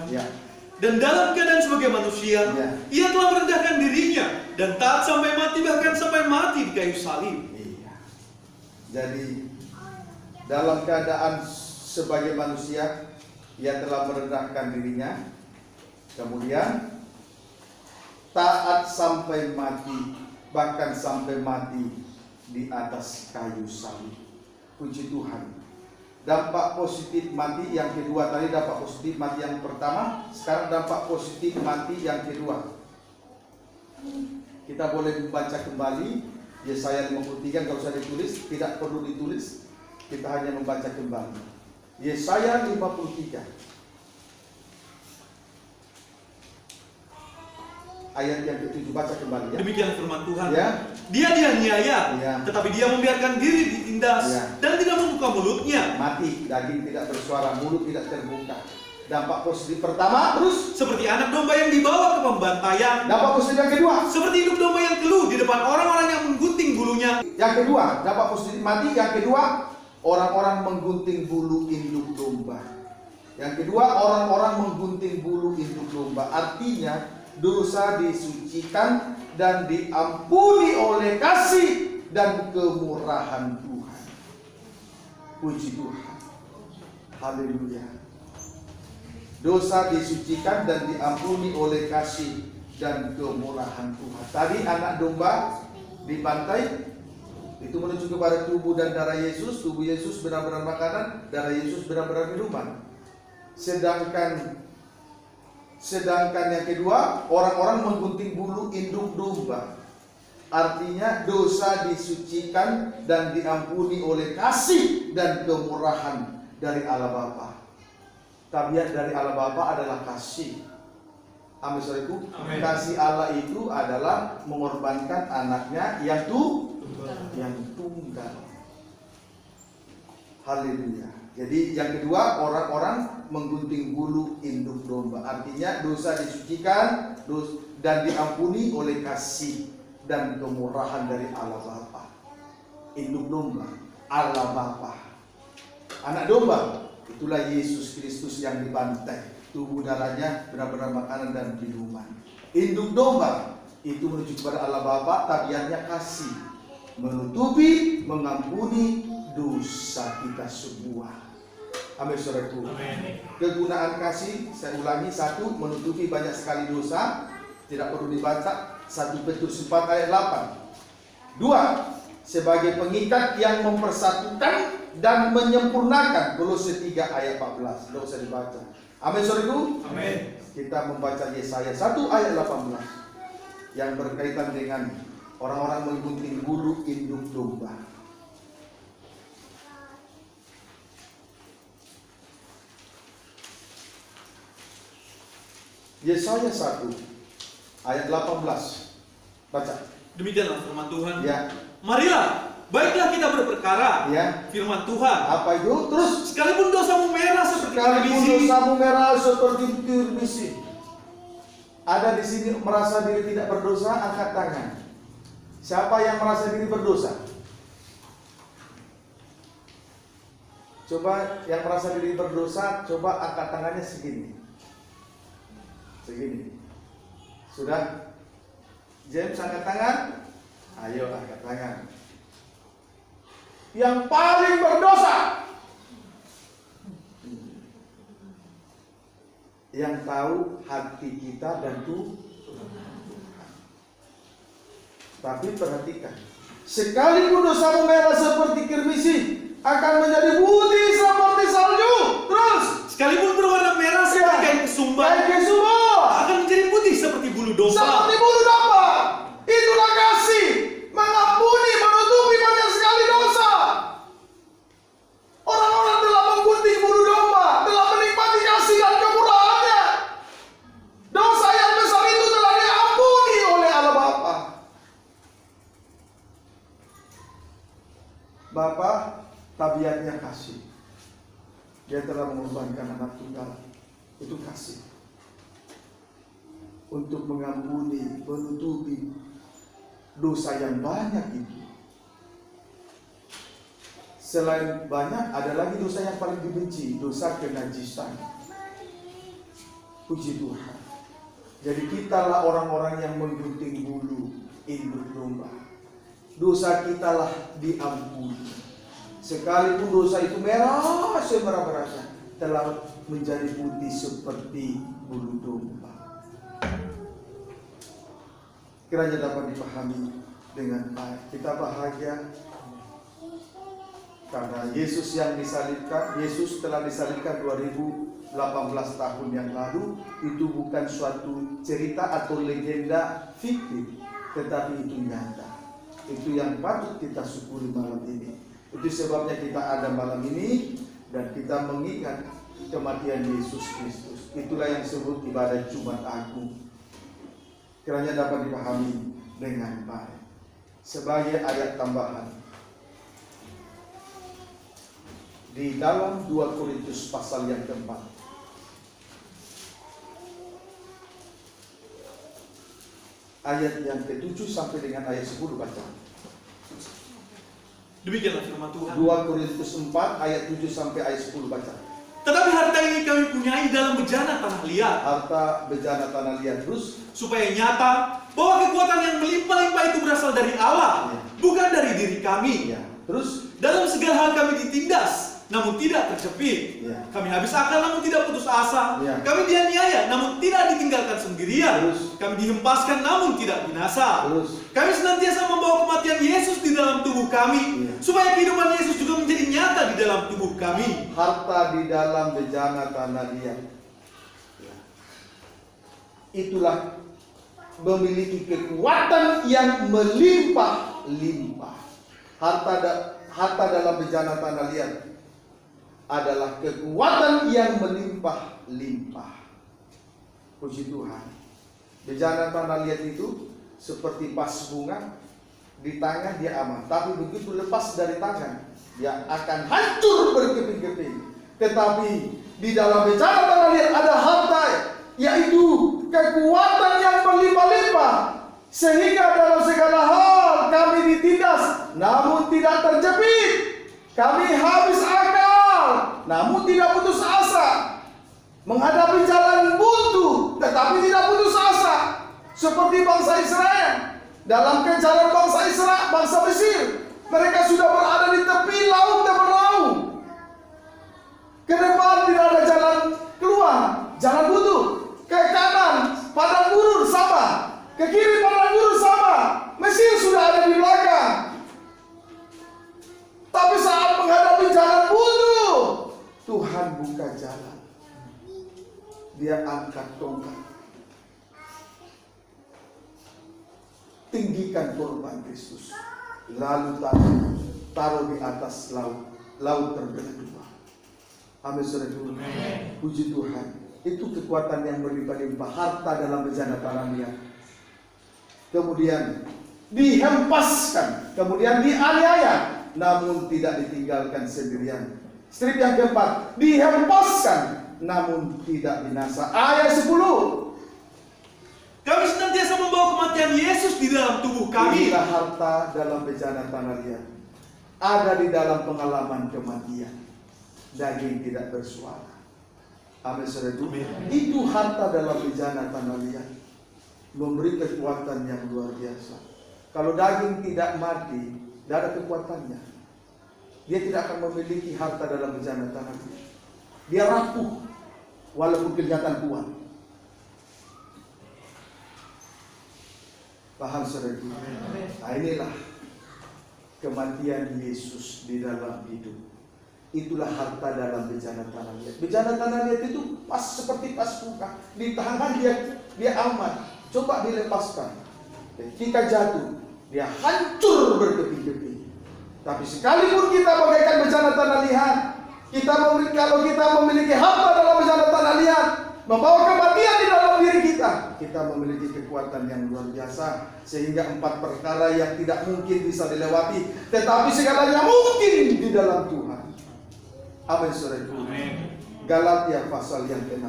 Dan dalam keadaan sebagai manusia, ia telah merendahkan dirinya dan taat sampai mati, bahkan sampai mati di kayu salib. Jadi dalam keadaan sebagai manusia, ia telah merendahkan dirinya, kemudian taat sampai mati, bahkan sampai mati di atas kayu salib. Puji Tuhan. Dampak positif mati yang kedua, tadi dampak positif mati yang pertama, sekarang dampak positif mati yang kedua. Kita boleh membaca kembali Yesaya 53, kalau saya ditulis, tidak perlu ditulis, kita hanya membaca kembali. Yesaya 53 ayat yang ke-7, baca kembali ya. Demikian firman Tuhan. Dia dianiaya, tetapi dia membiarkan diri ditindas dan tidak membuka mulutnya. Mati, daging tidak bersuara, mulut tidak terbuka. Dampak positif pertama, terus seperti anak domba yang dibawa ke pembantaian. Dampak positif yang kedua, seperti hidup domba yang keluh di depan orang-orang yang menggunting bulunya. Yang kedua, dampak positif mati yang kedua, orang-orang menggunting bulu induk domba. Yang kedua, orang-orang menggunting bulu induk domba. Artinya dosa disucikan dan diampuni oleh kasih dan kemurahan Tuhan. Puji Tuhan. Haleluya. Dosa disucikan dan diampuni oleh kasih dan kemurahan Tuhan. Tadi anak domba dibantai, itu menuju kepada tubuh dan darah Yesus. Tubuh Yesus benar-benar makanan, darah Yesus benar-benar minuman. Sedangkan yang kedua, orang-orang menggunting bulu induk domba. Artinya dosa disucikan dan diampuni oleh kasih dan kemurahan dari Allah Bapa. Tabiat dari Allah Bapa adalah kasih. Amin, saudaraku. Kasih Allah itu adalah mengorbankan anaknya yang tunggal. Haleluya. Jadi yang kedua, orang-orang menggunting bulu induk domba. Artinya dosa disucikan dan diampuni oleh kasih dan kemurahan dari Allah Bapa. Induk domba, Allah Bapa. Anak domba, itulah Yesus Kristus yang dibantai. Tubuh darahnya benar-benar makanan dan minuman. Induk domba itu menuju kepada Allah Bapa, tabiatnya kasih, menutupi, mengampuni dosa kita semua. Amin, saudaraku. Kegunaan kasih, saya ulangi, satu, menutupi banyak sekali dosa, tidak perlu dibaca. 1 Petrus 4 ayat 8. Dua, sebagai pengikat yang mempersatukan dan menyempurnakan. Kolose 3 ayat 14. Tidak usah dibaca. Amin, saudaraku. Amin. Kita membaca Yesaya 1 ayat 18 yang berkaitan dengan orang-orang menggunting bulu induk domba. Yesaya 1 ayat 18. Baca. Demikianlah firman Tuhan. Ya. Marilah, baiklah kita berperkara. Ya. Firman Tuhan. Apa itu? Terus Sekalipun dosamu merah seperti kirmisi. Ada di sini merasa diri tidak berdosa, angkat tangan. Siapa yang merasa diri berdosa? Coba yang merasa diri berdosa, coba angkat tangannya segini. Segini. Sudah? James, angkat tangan. Ayo angkat tangan. Yang paling berdosa, yang tahu hati kita dan Tuhan. Tapi perhatikan, sekalipun dosamu merah seperti kirmisi, akan menjadi putih seperti salju. Terus, sekalipun berwarna merah seperti kain kesumba, akan menjadi putih seperti bulu domba. Seperti bulu domba. Itulah kasih, mengampuni, menutupi banyak sekali dosa. Orang-orang telah menggunting bulu domba, telah menikmati kasih dan kemurahannya. Dosa yang besar itu telah diampuni oleh Allah Bapa. Bapa tabiatnya kasih. Dia telah mengorbankan anak tunggal. Itu kasih. Untuk mengampuni, menutupi dosa yang banyak itu. Selain banyak, ada lagi dosa yang paling dibenci, dosa kenajisan. Puji Tuhan. Jadi kitalah orang-orang yang menggunting bulu induk domba. Dosa kitalah diampuni. Sekalipun dosa itu merah semerah-merahnya, telah menjadi putih seperti bulu domba. Kiranya dapat dipahami dengan baik. Kita bahagia karena Yesus yang disalibkan, Yesus telah disalibkan 2018 tahun yang lalu. Itu bukan suatu cerita atau legenda fiktif, tetapi itu nyata. Itu yang patut kita syukuri malam ini. Itu sebabnya kita ada malam ini dan kita mengingat kematian Yesus Kristus. Itulah yang disebut ibadah Jumat Agung. Kiranya dapat dipahami dengan baik. Sebagai ayat tambahan, di dalam 2 Korintus pasal yang keempat, ayat yang ke-7 sampai dengan ayat 10, baca. Demikianlah firman Tuhan. 2 Korintus 4 ayat 7 sampai ayat 10, baca. Tetapi harta ini kami punyai dalam bejana tanah liat. Harta bejana tanah liat. Terus supaya nyata bahwa kekuatan yang melimpah-limpah itu berasal dari Allah, bukan dari diri kami. Terus dalam segala hal kami ditindas, namun tidak terjepit. Kami habis akal namun tidak putus asa. Kami dianiaya namun tidak ditinggalkan sendirian. Kami dihempaskan namun tidak binasa. Kami senantiasa membawa kematian Yesus di dalam tubuh kami, supaya kehidupan Yesus juga menjadi nyata di dalam tubuh kami. Harta di dalam bejana tanah liat. Itulah memiliki kekuatan yang melimpah-limpah. Harta dalam bejana tanah liat adalah kekuatan yang melimpah-limpah. Puji Tuhan. Bejana tanah liat itu seperti vas bunga, di tangan dia aman, tapi begitu lepas dari tangan dia akan hancur berkeping-keping. Tetapi di dalam bejana tanah liat ada harta, yaitu kekuatan yang berlimpah-limpah, sehingga dalam segala hal kami ditindas namun tidak terjepit, kami habis akal namun tidak putus asa, menghadapi jalan buntu tetapi tidak putus asa, seperti bangsa Israel. Dalam kejaran bangsa Israel, bangsa Mesir, mereka sudah berada di tepi laut dan berlaut. Ke depan tidak ada jalan keluar, jalan buntu. Ke kanan padang gurun sama, ke kiri padang gurun sama. Mesir sudah ada di belakang. Tapi saat menghadapi jalan buntu, Tuhan buka jalan. Dia angkat tongkat, tinggikan korban Kristus, lalu taruh di atas laut terbelah dua. Amin, saudara. Puji Tuhan. Itu kekuatan yang berlimpah-limpah, harta dalam bejana tanah liat. Kemudian dihempaskan, kemudian dianiaya, namun tidak ditinggalkan sendirian. Strip yang keempat, dihempaskan namun tidak binasa. Ayat 10. Kami senantiasa membawa kematian Yesus di dalam tubuh kami. Inilah harta dalam bejana tanah liat. Ada di dalam pengalaman kematian. Daging tidak bersuara. Amin, saudara. Itu harta dalam bejana tanah liat. Memberi kekuatan yang luar biasa. Kalau daging tidak mati, tidak ada kekuatannya. Dia tidak akan memiliki harta dalam bejana tanah liat. Dia rapuh, walaupun kelihatan kuat. Paham, saudara? Nah, inilah kematian Yesus di dalam hidup. Itulah harta dalam bejana tanah liat. Bejana tanah liat itu pas seperti pas bunga. Di tangan dia aman. Coba dilepaskan. Jika jatuh, dia hancur berkeping-keping. Tapi sekalipun kita bagaikan bejana tanah liat, kalau kita memiliki harta dalam bejana tanah liat, membawa kematian di dalam diri kita memiliki kekuatan yang luar biasa, sehingga 4 perkara yang tidak mungkin bisa dilewati, tetapi segalanya mungkin di dalam Tuhan. Amin, saudara. Galatia pasal yang ke-6.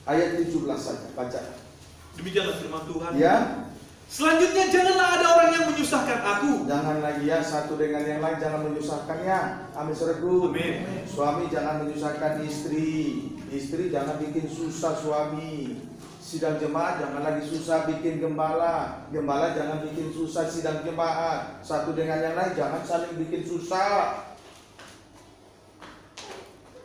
Ayat 17 saja, baca. Demikianlah firman Tuhan. Ya. Selanjutnya, janganlah ada orang yang menyusahkan aku. Jangan lagi ya, satu dengan yang lain jangan menyusahkannya. Amin, saudaraku. Amin. Suami jangan menyusahkan istri. Istri jangan bikin susah suami. Sidang jemaat jangan lagi susah bikin gembala. Gembala jangan bikin susah sidang jemaat. Satu dengan yang lain jangan saling bikin susah.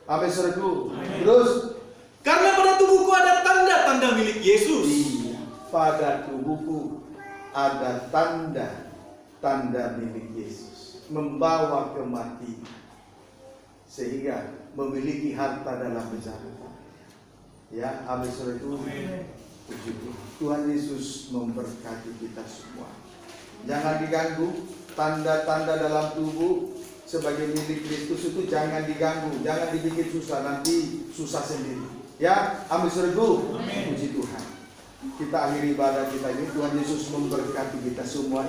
Amin, saudaraku. Terus, karena pada tubuhku ada tanda-tanda milik Yesus. Iya, pada tubuhku ada tanda milik Yesus, membawa kematian, sehingga memiliki harta dalam bejana. Ya, amin, saudara. Puji Tuhan. Tuhan Yesus memberkati kita semua. Jangan diganggu tanda-tanda dalam tubuh sebagai milik Kristus itu, jangan diganggu, jangan dibikin susah, nanti susah sendiri. Ya, amin, saudara. Puji Tuhan. Kita akhiri ibadah kita ini. Tuhan Yesus memberkati kita semua.